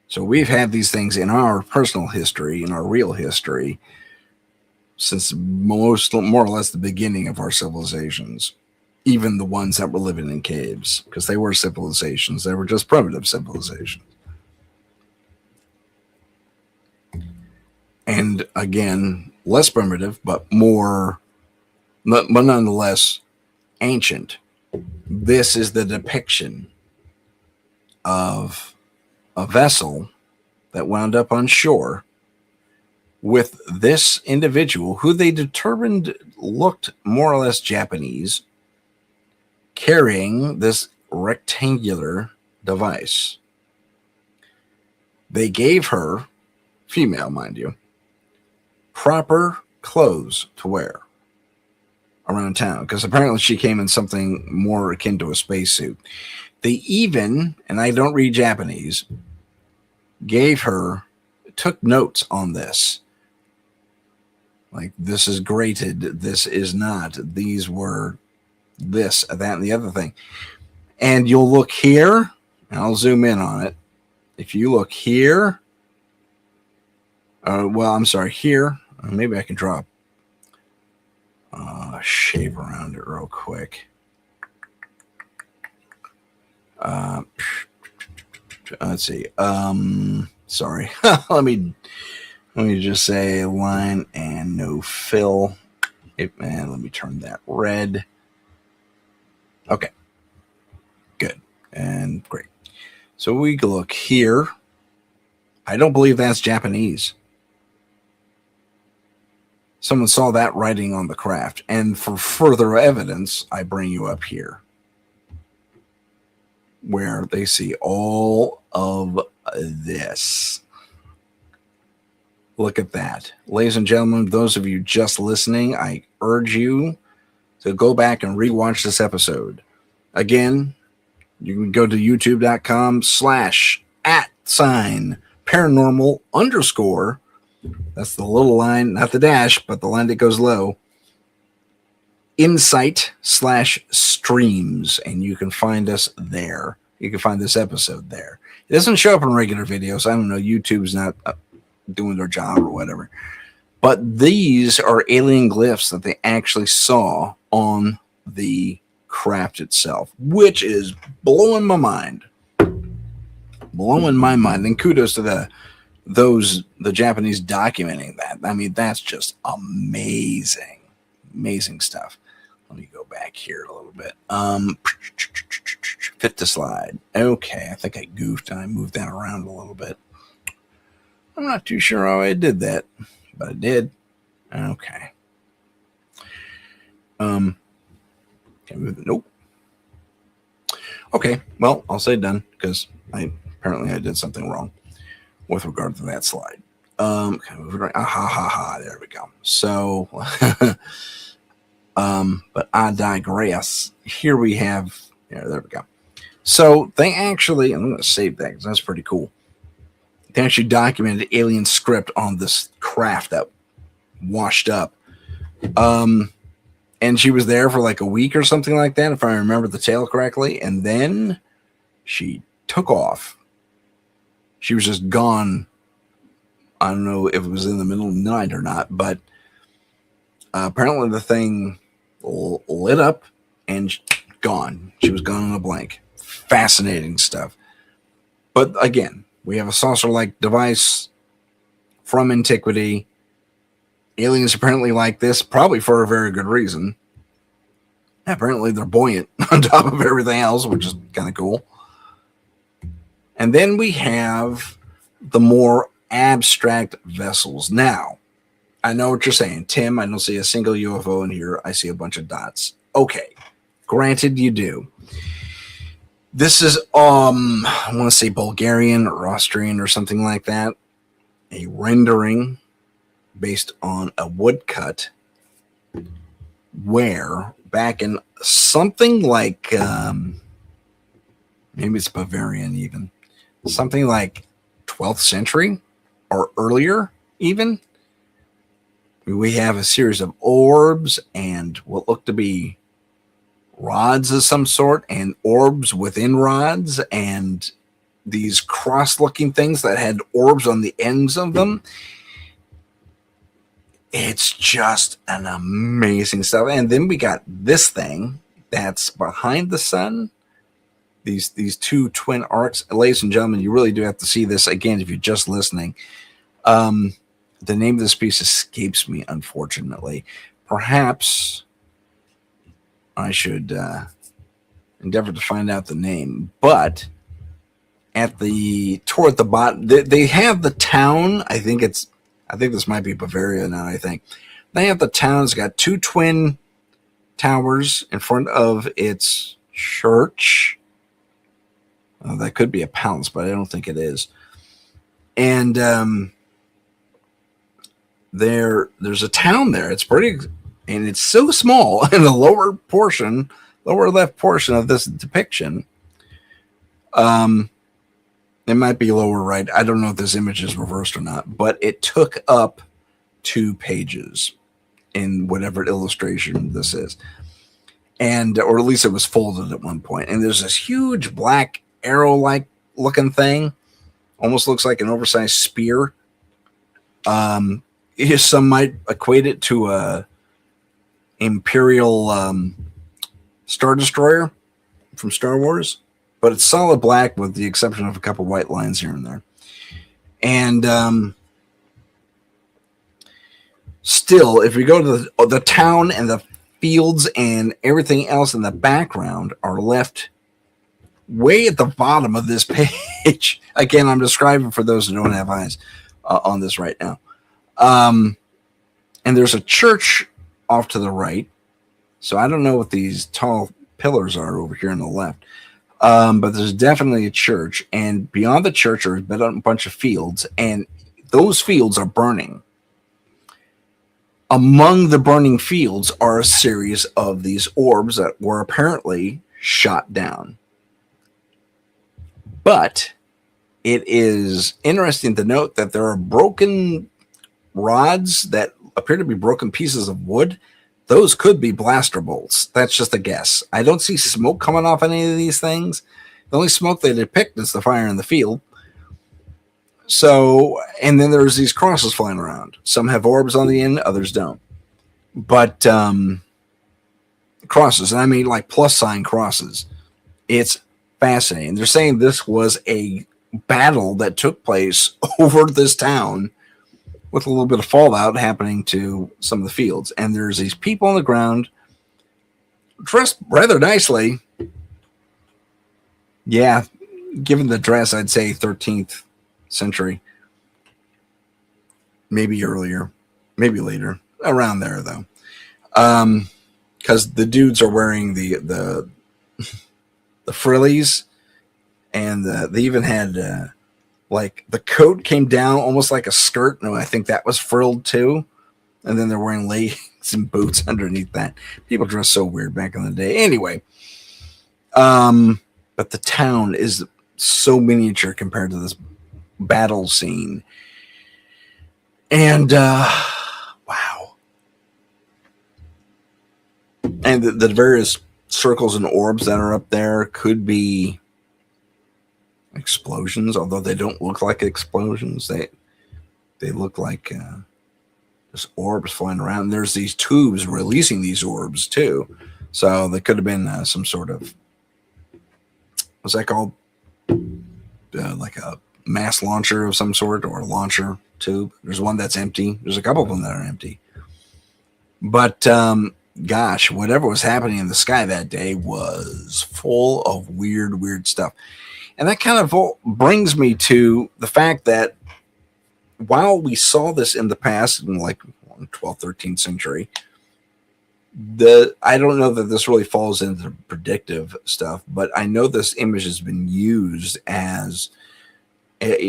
So we've had these things in our personal history, in our real history, since more or less the beginning of our civilizations. Even the ones that were living in caves, because they were civilizations. They were just primitive civilizations. And again, less primitive, but nonetheless ancient. This is the depiction of a vessel that wound up on shore with this individual who they determined looked more or less Japanese, carrying this rectangular device. They gave her, female mind you, proper clothes to wear around town, because apparently she came in something more akin to a spacesuit. They even, and I don't read Japanese, took notes on this. Like, this is graded, this is not, these were this, that, and the other thing. And you'll look here, and I'll zoom in on it. If you look here, here, maybe I can drop shape around it real quick. Let's see. Sorry. let me just say line and no fill. And let me turn that red. Okay. Good. And great. So we look here. I don't believe that's Japanese. Someone saw that writing on the craft. And for further evidence, I bring you up here, where they see all of this. Look at that. Ladies and gentlemen, those of you just listening, I urge you to go back and rewatch this episode. Again, you can go to youtube.com/@paranormal_. That's the little line, not the dash, but the line that goes low. Insight/streams, and you can find us there. You can find this episode there. It doesn't show up in regular videos. I don't know. YouTube's not doing their job or whatever. But these are alien glyphs that they actually saw on the craft itself, which is blowing my mind. Blowing my mind. And kudos to the Japanese documenting that. I mean, that's just amazing. Amazing stuff. Let me go back here a little bit. Fit to slide. Okay, I think I goofed and I moved that around a little bit. I'm not too sure how I did that, but I did. Okay. Can I move it? Nope. Okay, well, I'll say done, because apparently I did something wrong with regard to that slide. Can I move it right? There we go. So but I digress. Here we have, there we go. So they actually, I'm going to save that because that's pretty cool. They actually documented alien script on this craft that washed up. And she was there for like a week or something like that, if I remember the tale correctly. And then she took off. She was just gone. I don't know if it was in the middle of the night or not, but apparently the thing lit up and gone. She was gone in a blank. Fascinating stuff. But again, we have a saucer-like device from antiquity. Aliens apparently like this, probably for a very good reason. Apparently they're buoyant on top of everything else, which is kind of cool. And then we have the more abstract vessels. Now, I know what you're saying, Tim. I don't see a single UFO in here. I see a bunch of dots. Okay, granted you do. This is, I want to say Bulgarian or Austrian or something like that. a rendering based on a woodcut where back in something like maybe it's Bavarian even, something like 12th century or earlier even, we have a series of orbs and what look to be rods of some sort and orbs within rods and these cross-looking things that had orbs on the ends of them. It's just an amazing stuff. And then we got this thing that's behind the sun. These two twin arcs. Ladies and gentlemen, you really do have to see this again if you're just listening. The name of this piece escapes me, unfortunately. Perhaps I should endeavor to find out the name. But toward the bottom, they have the town. I think this might be Bavaria now. I think they have the town. It's got two twin towers in front of its church. That could be a palace, but I don't think it is. And there's a town there. It's pretty, and it's so small in the lower left portion of this depiction. It might be lower right. I don't know if this image is reversed or not, but it took up 2 pages in whatever illustration this is. And, or at least it was folded at one point. And there's this huge black arrow-like looking thing. Almost looks like an oversized spear. Some might equate it to a Imperial Star Destroyer from Star Wars. But it's solid black with the exception of a couple white lines here and there. And still, if you go to the town and the fields and everything else in the background are left way at the bottom of this page. Again, I'm describing for those who don't have eyes on this right now. And there's a church off to the right. So I don't know what these tall pillars are over here on the left. But there's definitely a church, and beyond the church are a bunch of fields, and those fields are burning. Among the burning fields are a series of these orbs that were apparently shot down. But it is interesting to note that there are broken rods that appear to be broken pieces of wood. Those could be blaster bolts. That's just a guess. I don't see smoke coming off any of these things. The only smoke they depict is the fire in the field. So, and then there's these crosses flying around. Some have orbs on the end, others don't. But crosses, and I mean like plus sign crosses. It's fascinating. They're saying this was a battle that took place over this town with a little bit of fallout happening to some of the fields. And there's these people on the ground dressed rather nicely. Yeah, given the dress, I'd say 13th century. Maybe earlier, maybe later. Around there, though. Because the dudes are wearing the frillies, and they even had... like the coat came down almost like a skirt. No, I think that was frilled too. And then they're wearing leggings and boots underneath that. People dress so weird back in the day. Anyway, but the town is so miniature compared to this battle scene. And wow. And the various circles and orbs that are up there could be explosions, although they don't look like explosions. They look like just orbs flying around. And there's these tubes releasing these orbs too, so they could have been some sort of, what's that called, like a mass launcher of some sort, or a launcher tube. There's one that's empty. There's a couple of them that are empty. But gosh, whatever was happening in the sky that day was full of weird stuff. And that kind of brings me to the fact that while we saw this in the past, in like 12th, 13th century, I don't know that this really falls into the predictive stuff, but I know this image has been used as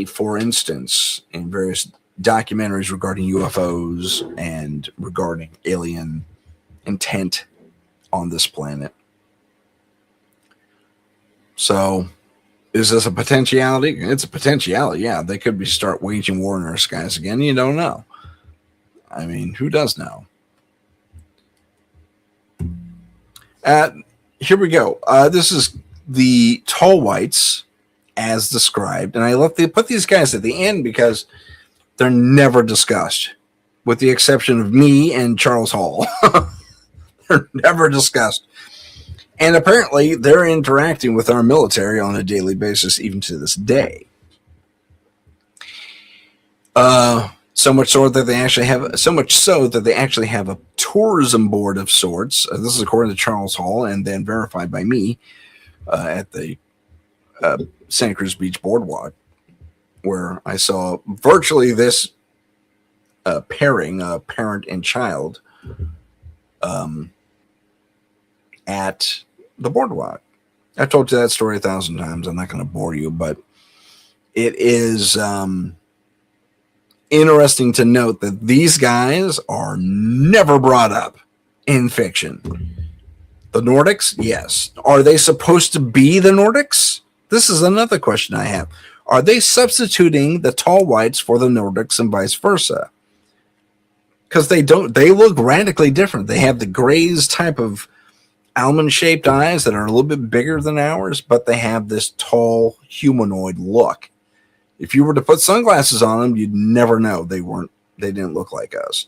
for instance, in various documentaries regarding UFOs and regarding alien intent on this planet. So, is this a potentiality? It's a potentiality. Yeah, they could be start waging war in our skies again. You don't know. I mean, who does know? Here we go. This is the tall whites as described, and I put these guys at the end because they're never discussed, with the exception of me and Charles Hall. They're never discussed. And apparently, they're interacting with our military on a daily basis, even to this day. So much so that they actually have a tourism board of sorts. This is according to Charles Hall, and then verified by me at the Santa Cruz Beach Boardwalk, where I saw virtually this pairing, parent and child, at the boardwalk. I've told you that story 1,000 times. I'm not going to bore you, but it is interesting to note that these guys are never brought up in fiction. The Nordics, yes. Are they supposed to be the Nordics? This is another question I have. Are they substituting the tall whites for the Nordics and vice versa? Because they look radically different. They have the grays type of almond-shaped eyes that are a little bit bigger than ours, but they have this tall humanoid look. If you were to put sunglasses on them, you'd never know they didn't look like us.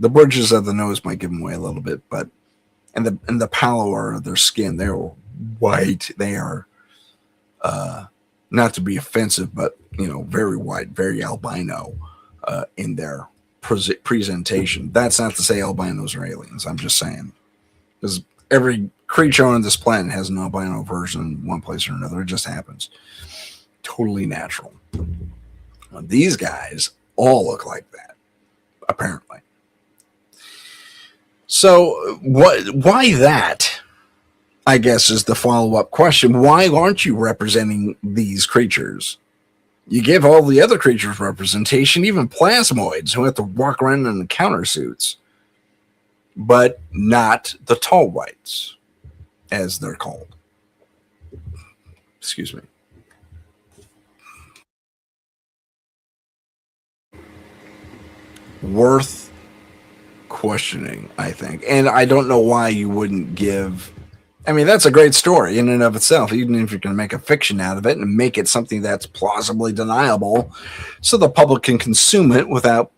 The bridges of the nose might give them away a little bit, but and the pallor of their skin, they're white. They are not to be offensive, but very white, very albino in their presentation. That's not to say albinos are aliens. I'm just saying, because every creature on this planet has an albino version in one place or another. It just happens. Totally natural. These guys all look like that, apparently. So why that, I guess, is the follow-up question. Why aren't you representing these creatures? You give all the other creatures representation, even plasmoids who have to walk around in counter suits, but not the tall whites, as they're called. Excuse me. Worth questioning, I think. And I don't know why you wouldn't give... I mean, that's a great story in and of itself, even if you're going to make a fiction out of it and make it something that's plausibly deniable so the public can consume it without,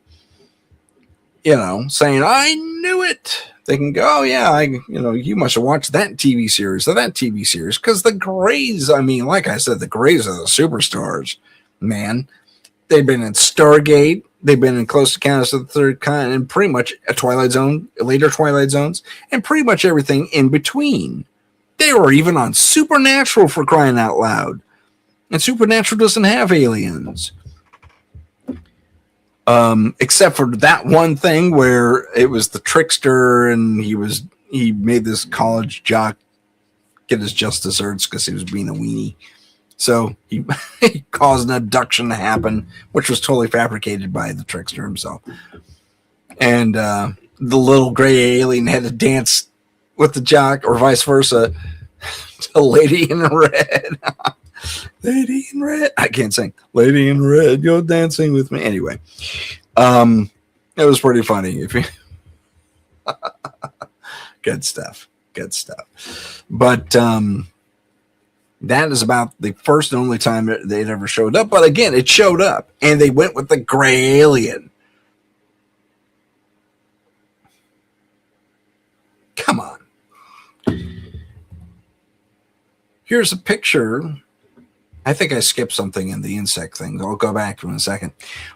saying, I knew it. They can go, oh, yeah, you must have watched that TV series or that TV series. Because the Greys, I mean, like I said, the Greys are the superstars, man. They've been in Stargate. They've been in Close Encounters of the Third Kind, and pretty much a Twilight Zone, later Twilight Zones, and pretty much everything in between. They were even on Supernatural, for crying out loud. And Supernatural doesn't have aliens. Except for that one thing where it was the trickster, and he made this college jock get his just desserts because he was being a weenie. So he caused an abduction to happen, which was totally fabricated by the trickster himself. And the little gray alien had to dance with the jock, or vice versa, to Lady in Red. Lady in Red. I can't sing. Lady in Red, you're dancing with me. Anyway, it was pretty funny. Good stuff. Good stuff. But that is about the first and only time they'd ever showed up. But again, it showed up, and they went with the gray alien. Come on. Here's a picture. I think I skipped something in the insect thing. I'll go back to it in a second.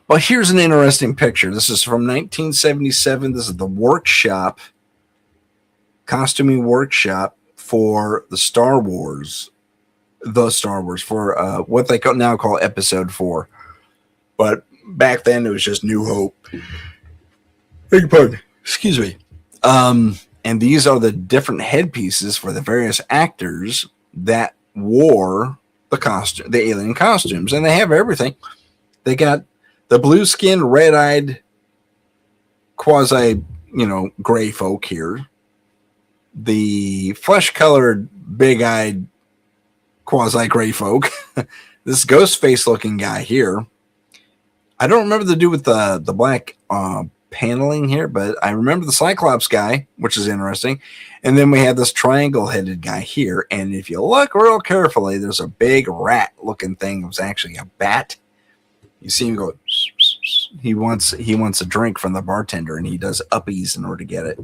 But here's an interesting picture. This is from 1977. This is the workshop, costuming workshop for the Star Wars, for what they now call Episode 4. But back then, it was just New Hope. Beg your pardon. Excuse me. And these are the different headpieces for the various actors that wore the alien costumes, and they have everything. They got The blue-skinned, red-eyed, quasi, gray folk here. The flesh-colored, big-eyed, quasi-gray folk. This ghost face-looking guy here. I don't remember the dude with the black paneling here, but I remember the Cyclops guy, which is interesting. And then we have this triangle-headed guy here. And if you look real carefully, there's a big rat-looking thing. It was actually a bat. You see him go. He wants a drink from the bartender, and he does uppies in order to get it.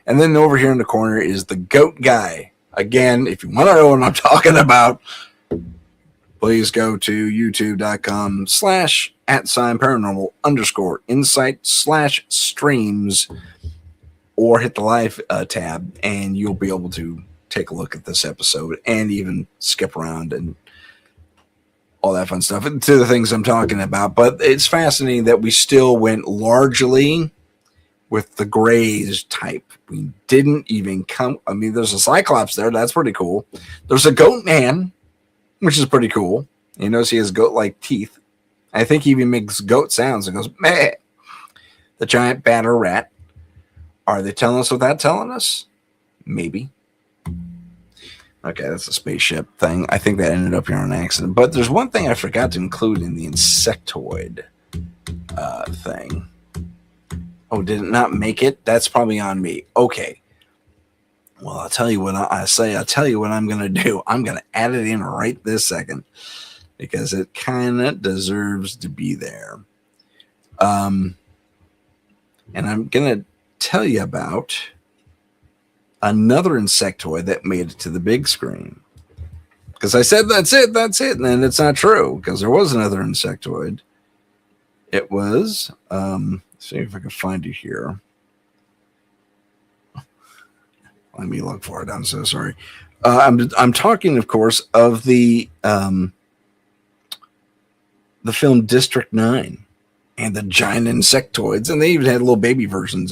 And then over here in the corner is the goat guy. Again, if you want to know what I'm talking about, please go to youtube.com/paranormal_insight/streams or hit the live tab, and you'll be able to take a look at this episode and even skip around and all that fun stuff to the things I'm talking about. But it's fascinating that we still went largely with the grays type. We didn't even come. I mean, there's a Cyclops there. That's pretty cool. There's a goat man, which is pretty cool. You notice he has goat-like teeth. I think he even makes goat sounds and goes, meh. The giant batter rat. Are they telling us without telling us? Maybe. Okay, that's a spaceship thing. I think that ended up here on accident. But there's one thing I forgot to include in the insectoid thing. Oh, did it not make it? That's probably on me. Okay. Well, I'll tell you what I'll tell you what I'm going to do. I'm going to add it in right this second because it kind of deserves to be there. And I'm going to tell you about another insectoid that made it to the big screen. Because I said, that's it. And then it's not true because there was another insectoid. It was, see if I can find you here. Let me look for it. I'm so sorry. I'm talking, of course, of the film District 9 and the giant insectoids, and they even had little baby versions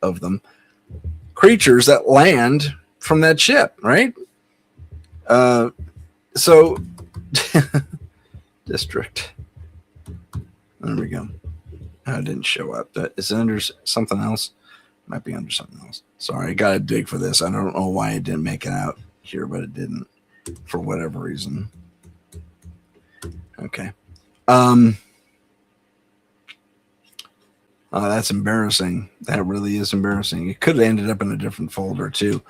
of them. Creatures that land from that ship, right? So, District. There we go. It didn't show up. Is it under something else? Might be under something else. Sorry, I got to dig for this. I don't know why it didn't make it out here, but it didn't for whatever reason. Okay. That's embarrassing. That really is embarrassing. It could have ended up in a different folder too.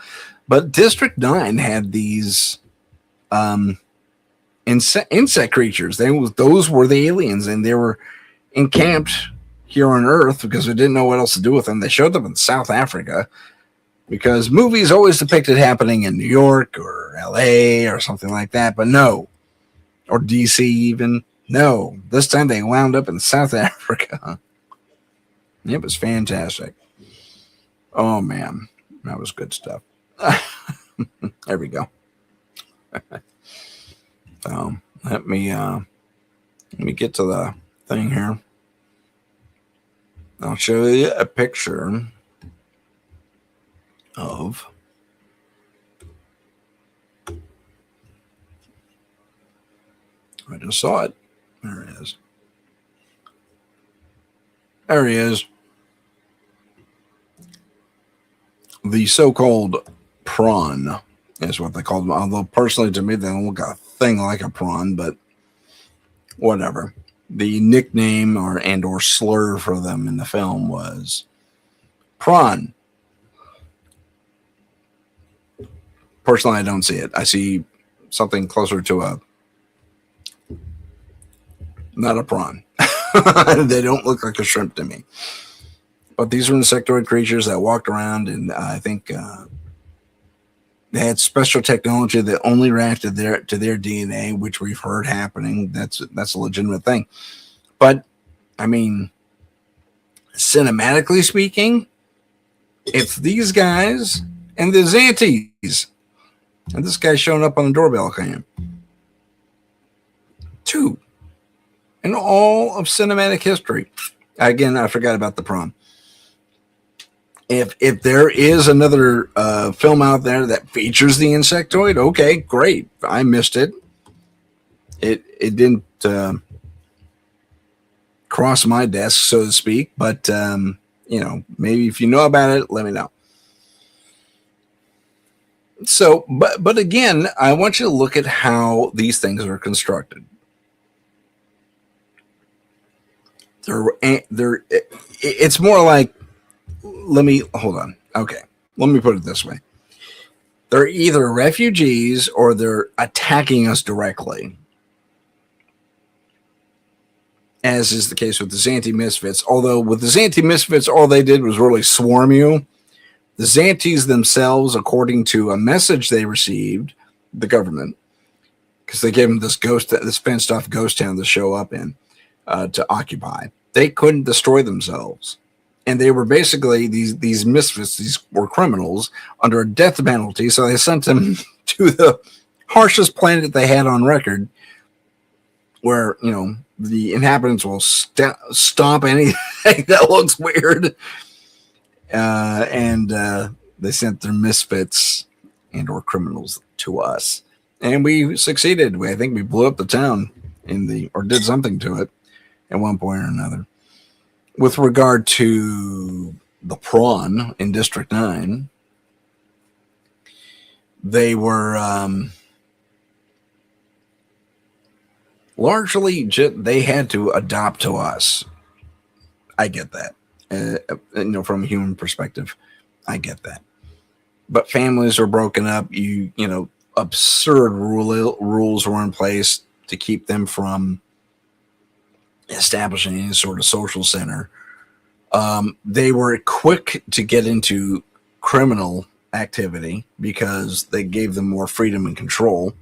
But District 9 had these insect creatures. Those were the aliens, and they were encamped here on Earth because we didn't know what else to do with them. They showed up in South Africa because movies always depicted happening in New York or LA or something like that, but no. Or DC even. No. This time they wound up in South Africa. It was fantastic. Oh, man. That was good stuff. There we go. So let me get to the thing here. I'll show you a picture of I just saw it. There it is. There he is. The so-called prawn is what they called them. Although personally to me they don't look a thing like a prawn, but whatever. The nickname or slur for them in the film was prawn. Personally, I don't see it. I see something closer to not a prawn. They don't look like a shrimp to me. But these were insectoid creatures that walked around, and I think they had special technology that only reacted to their DNA, which we've heard happening. That's a legitimate thing. But, I mean, cinematically speaking, it's these guys and the Xanties. And this guy's showing up on the doorbell cam. 2 in all of cinematic history. Again, I forgot about the prom. If there is another film out there that features the insectoid, okay, great. I missed it. It didn't cross across my desk, so to speak. But maybe if you know about it, let me know. So, but again, I want you to look at how these things are constructed. It's more like, let me hold on. Okay, let me put it this way: they're either refugees or they're attacking us directly, as is the case with the Xanthi Misfits. Although with the Xanthi Misfits, all they did was really swarm you. The Xanthis themselves, according to a message they received, the government, because they gave them this fenced off ghost town to show up in, to occupy. They couldn't destroy themselves. And they were basically, these misfits, these were criminals under a death penalty. So they sent them to the harshest planet they had on record, where, the inhabitants will stomp anything that looks weird. And they sent their misfits and or criminals to us. And we succeeded. I think we blew up the town or did something to it at one point or another. With regard to the prawn in District 9, they were largely they had to adopt to us. I get that. From a human perspective, I get that. But families were broken up. Absurd rules were in place to keep them from establishing any sort of social center. They were quick to get into criminal activity because they gave them more freedom and control.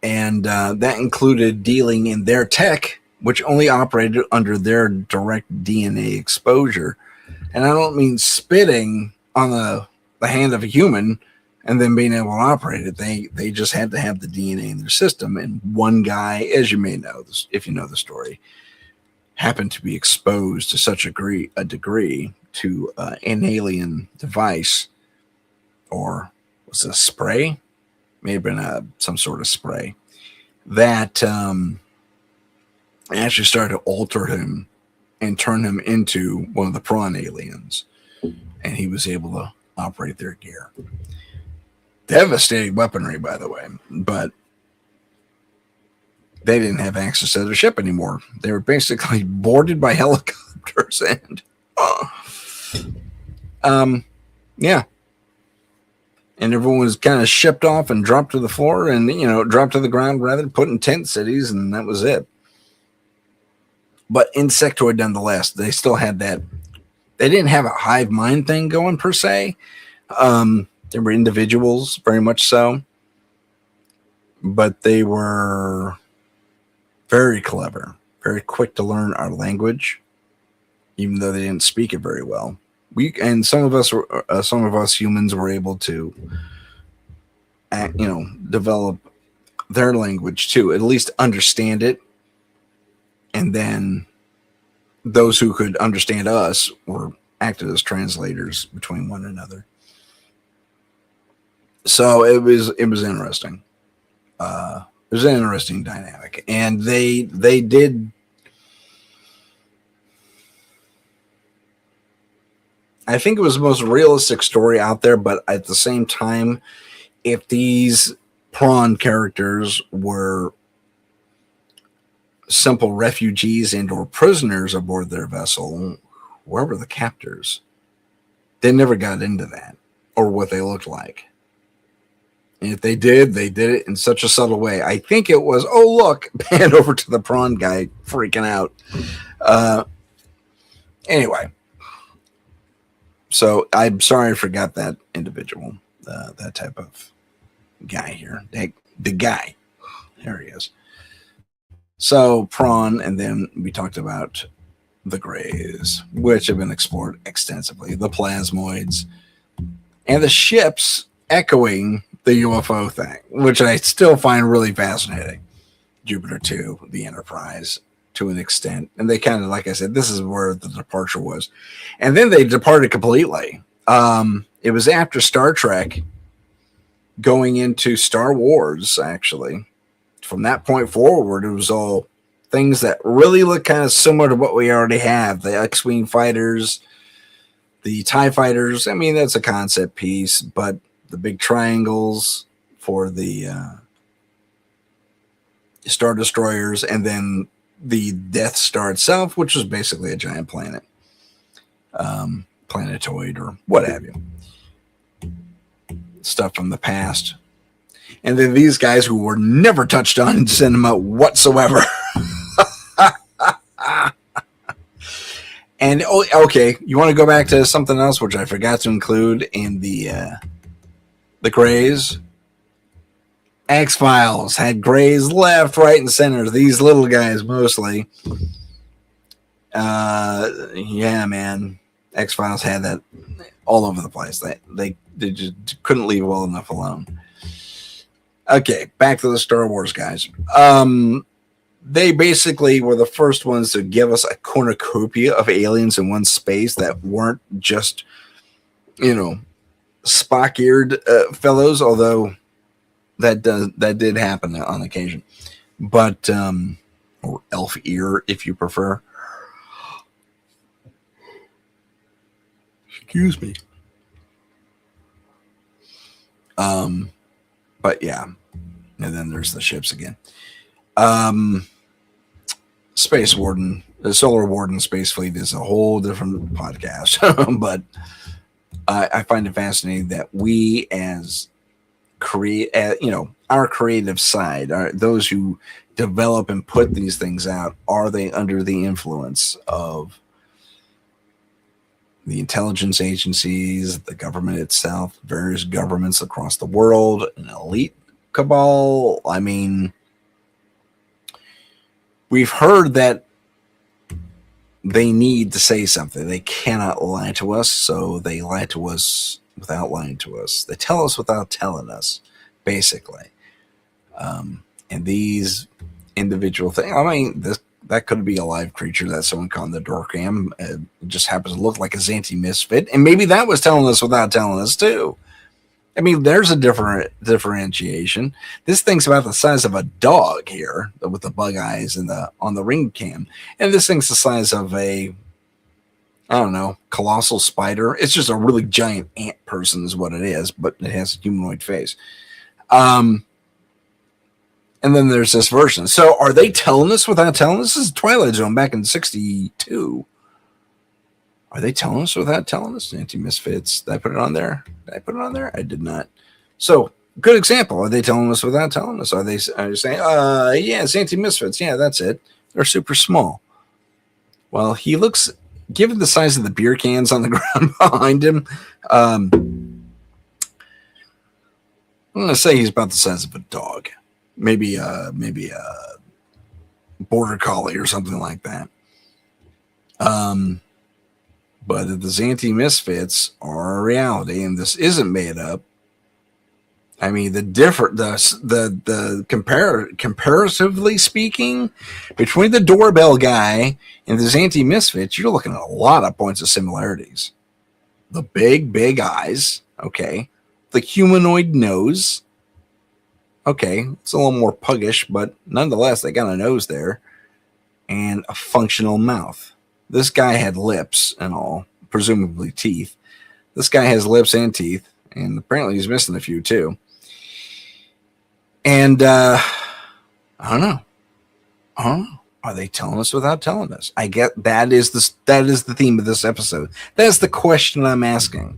And that included dealing in their tech, which only operated under their direct DNA exposure. And I don't mean spitting on the hand of a human and then being able to operate it. They just had to have the DNA in their system. And one guy, as you may know, if you know the story, happened to be exposed to such a degree to an alien device, or was it a spray? May have been some sort of spray that actually started to alter him and turn him into one of the prawn aliens. And he was able to operate their gear. Devastating weaponry, by the way, but they didn't have access to their ship anymore. They were basically boarded by helicopters and and everyone was kind of shipped off and dropped to the floor and, dropped to the ground, rather, put in tent cities, and that was it. But insectoid, nonetheless, they still had that. They didn't have a hive mind thing going per se. They were individuals, very much so. But they were very clever, very quick to learn our language, even though they didn't speak it very well. Some of us humans were able to, develop their language too, at least understand it. And then those who could understand us were acted as translators between one another. So it was interesting. It was an interesting dynamic, and they did. I think it was the most realistic story out there, but at the same time, if these prawn characters were simple refugees and or prisoners aboard their vessel, where were the captors? They never got into that or what they looked like. And if they did it in such a subtle way. I think it was, oh, look, pan over to the prawn guy freaking out. Anyway. So I'm sorry I forgot that individual, that type of guy here. The guy. There he is. So prawn, and then we talked about the Greys, which have been explored extensively, the plasmoids, and the ships echoing the UFO thing, which I still find really fascinating. Jupiter 2, the Enterprise, to an extent. And they kind of, like I said, this is where the departure was. And then they departed completely. It was after Star Trek, going into Star Wars, actually. From that point forward, it was all things that really look kind of similar to what we already have. The X-Wing fighters, the TIE fighters. I mean, that's a concept piece, but the big triangles for the Star Destroyers, and then the Death Star itself, which was basically a giant planet, planetoid or what have you. Stuff from the past. And then these guys who were never touched on in cinema whatsoever. And okay, you want to go back to something else which I forgot to include in the Greys? X-Files had Greys left, right, and center. These little guys mostly. Yeah, man. X-Files had that all over the place. They just couldn't leave well enough alone. Okay, back to the Star Wars guys. They basically were the first ones to give us a cornucopia of aliens in one space that weren't just, Spock-eared fellows, although that did happen on occasion. But, or elf ear, if you prefer. Excuse me. But yeah, and then there's the ships again. Space Warden, the Solar Warden Space Fleet is a whole different podcast, but I find it fascinating that we as our creative side, those who develop and put these things out, are they under the influence of the intelligence agencies, the government itself, various governments across the world, an elite cabal? I mean, we've heard that they need to say something. They cannot lie to us, so they lie to us without lying to us. They tell us without telling us, basically. And these individual things, I mean, that could be a live creature that someone caught in the door cam. It just happens to look like a Xanthi misfit. And maybe that was telling us without telling us, too. I mean, there's a differentiation. This thing's about the size of a dog here with the bug eyes and on the ring cam. And this thing's the size of a, I don't know, colossal spider. It's just a really giant ant person is what it is, but it has a humanoid face. And then there's this version. So are they telling us without telling us? This is Twilight Zone back in 1962. Are they telling us without telling us? Anti-Misfits. Did I put it on there? I did not. So, good example. Are they telling us without telling us? Are they saying, yeah, it's Anti-Misfits. Yeah, that's it. They're super small. Well, he looks, given the size of the beer cans on the ground behind him, I'm going to say he's about the size of a dog. Maybe a border collie or something like that. But if the Xanthi Misfits are a reality, and this isn't made up, I mean, comparatively speaking, between the doorbell guy and the Xanthi Misfits, you're looking at a lot of points of similarities. The big eyes, okay. The humanoid nose, okay. It's a little more puggish, but nonetheless, they got a nose there. And a functional mouth. This guy had lips and all, presumably teeth. This guy has lips and teeth, and apparently he's missing a few too. And I don't know. Are they telling us without telling us? I get that is the theme of this episode. That's the question I'm asking.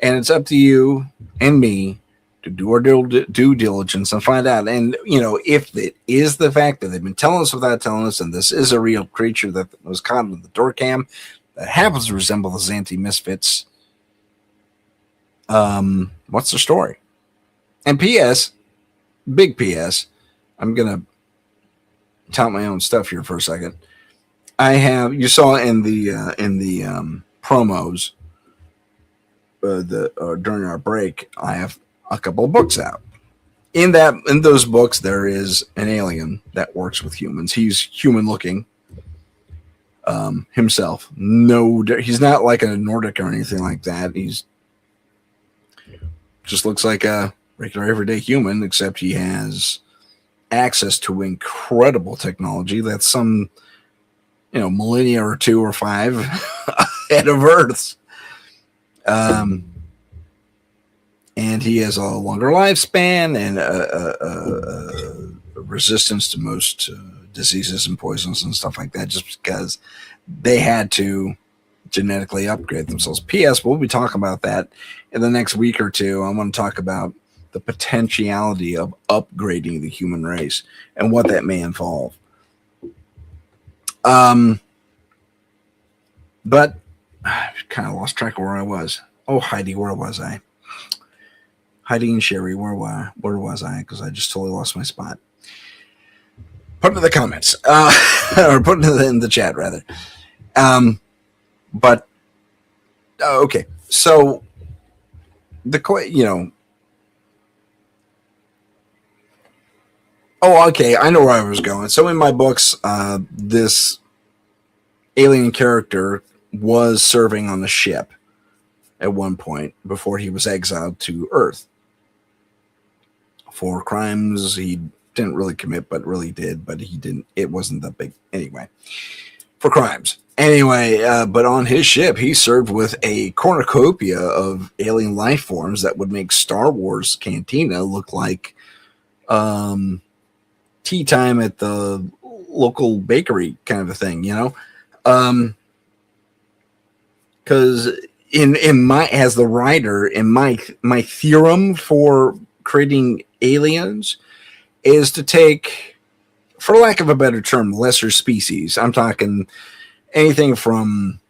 And it's up to you and me to do our due diligence and find out. And, if it is the fact that they've been telling us without telling us, and this is a real creature that was caught in the door cam that happens to resemble the Xanthi Misfits, what's the story? And P.S., big P.S., I'm going to tout my own stuff here for a second. You saw in the promos during our break, I have a couple of books out. In those books, there is an alien that works with humans. He's human looking himself. No, he's not like a Nordic or anything like that. He's just looks like a regular everyday human, except he has access to incredible technology that's some, millennia or 2 or 5 ahead of Earth's. And he has a longer lifespan and a resistance to most diseases and poisons and stuff like that, just because they had to genetically upgrade themselves. P.S. We'll be talking about that in the next week or two. I want to talk about the potentiality of upgrading the human race and what that may involve. But I kind of lost track of where I was. Oh, Heidi, where was I? Heidi and Sherry, where was I? Because I just totally lost my spot. Put it in the comments, or put it in the chat, rather. But okay, so Oh, okay, I know where I was going. So in my books, this alien character was serving on the ship at one point before he was exiled to Earth for crimes he didn't really commit, but really did. But he didn't. It wasn't that big anyway. For crimes. Anyway, but on his ship, he served with a cornucopia of alien life forms that would make Star Wars Cantina look like tea time at the local bakery kind of a thing, because in my, as the writer, in my theorem for creating aliens is to take, for lack of a better term, lesser species. I'm talking anything from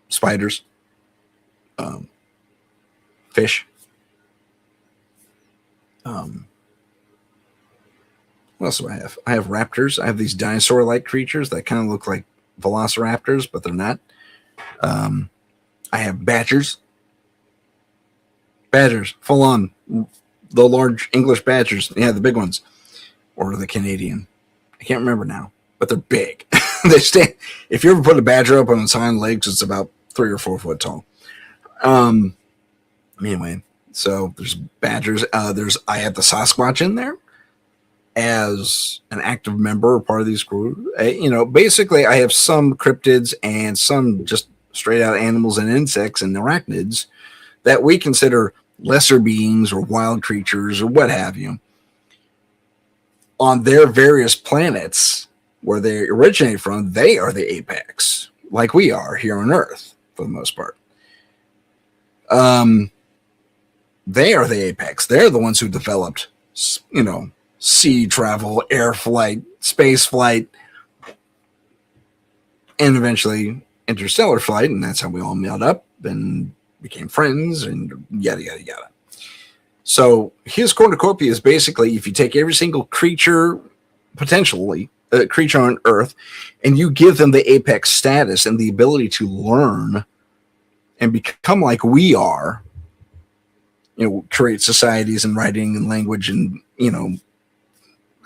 spiders, fish, what else do I have? I have raptors. I have these dinosaur-like creatures that kind of look like velociraptors, but they're not. I have badgers. Badgers, full on. The large English badgers. Yeah, the big ones. Or the Canadian. I can't remember now, but they're big. They stand. If you ever put a badger up on its hind legs, it's about 3 or 4 foot tall. Anyway, so there's badgers. I have the Sasquatch in there as an active member or part of these groups. Basically, I have some cryptids and some just straight out animals and insects and arachnids that we consider lesser beings or wild creatures or what have you on their various planets where they originate from. They are the apex, like we are here on Earth for the most part. They are the apex. They're the ones who developed, sea travel, air flight, space flight, and eventually interstellar flight. And that's how we all met up and became friends and yada, yada, yada. So his cornucopia is basically, if you take every single creature, potentially a creature on Earth, and you give them the apex status and the ability to learn and become like we are, create societies and writing and language and,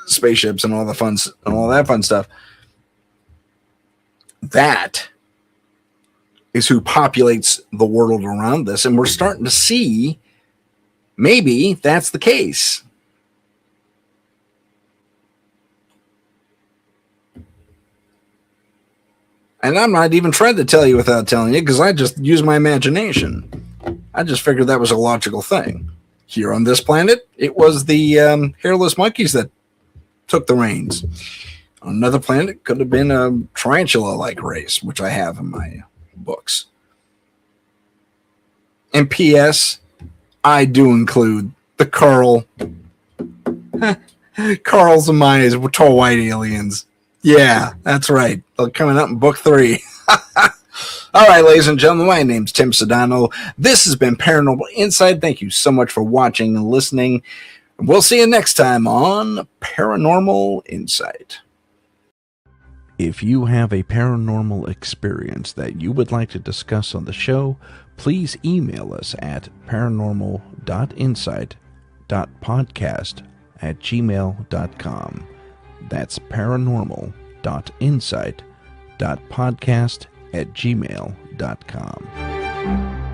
spaceships and all that fun stuff. That is who populates the world around us. And we're starting to see maybe that's the case. And I'm not even trying to tell you without telling you, because I just use my imagination. I just figured that was a logical thing. Here on this planet, it was the hairless monkeys that took the reins. On another planet, it could have been a tarantula-like race, which I have in my books. And P.S., I do include the Carl. Carl's and mine is tall white aliens. Yeah, that's right. They're coming up in book 3. All right, ladies and gentlemen, my name's Tim Sedano. This has been Paranormal Insight. Thank you so much for watching and listening. We'll see you next time on Paranormal Insight. If you have a paranormal experience that you would like to discuss on the show, please email us at paranormal.insight.podcast@gmail.com. That's paranormal.insight.podcast@gmail.com.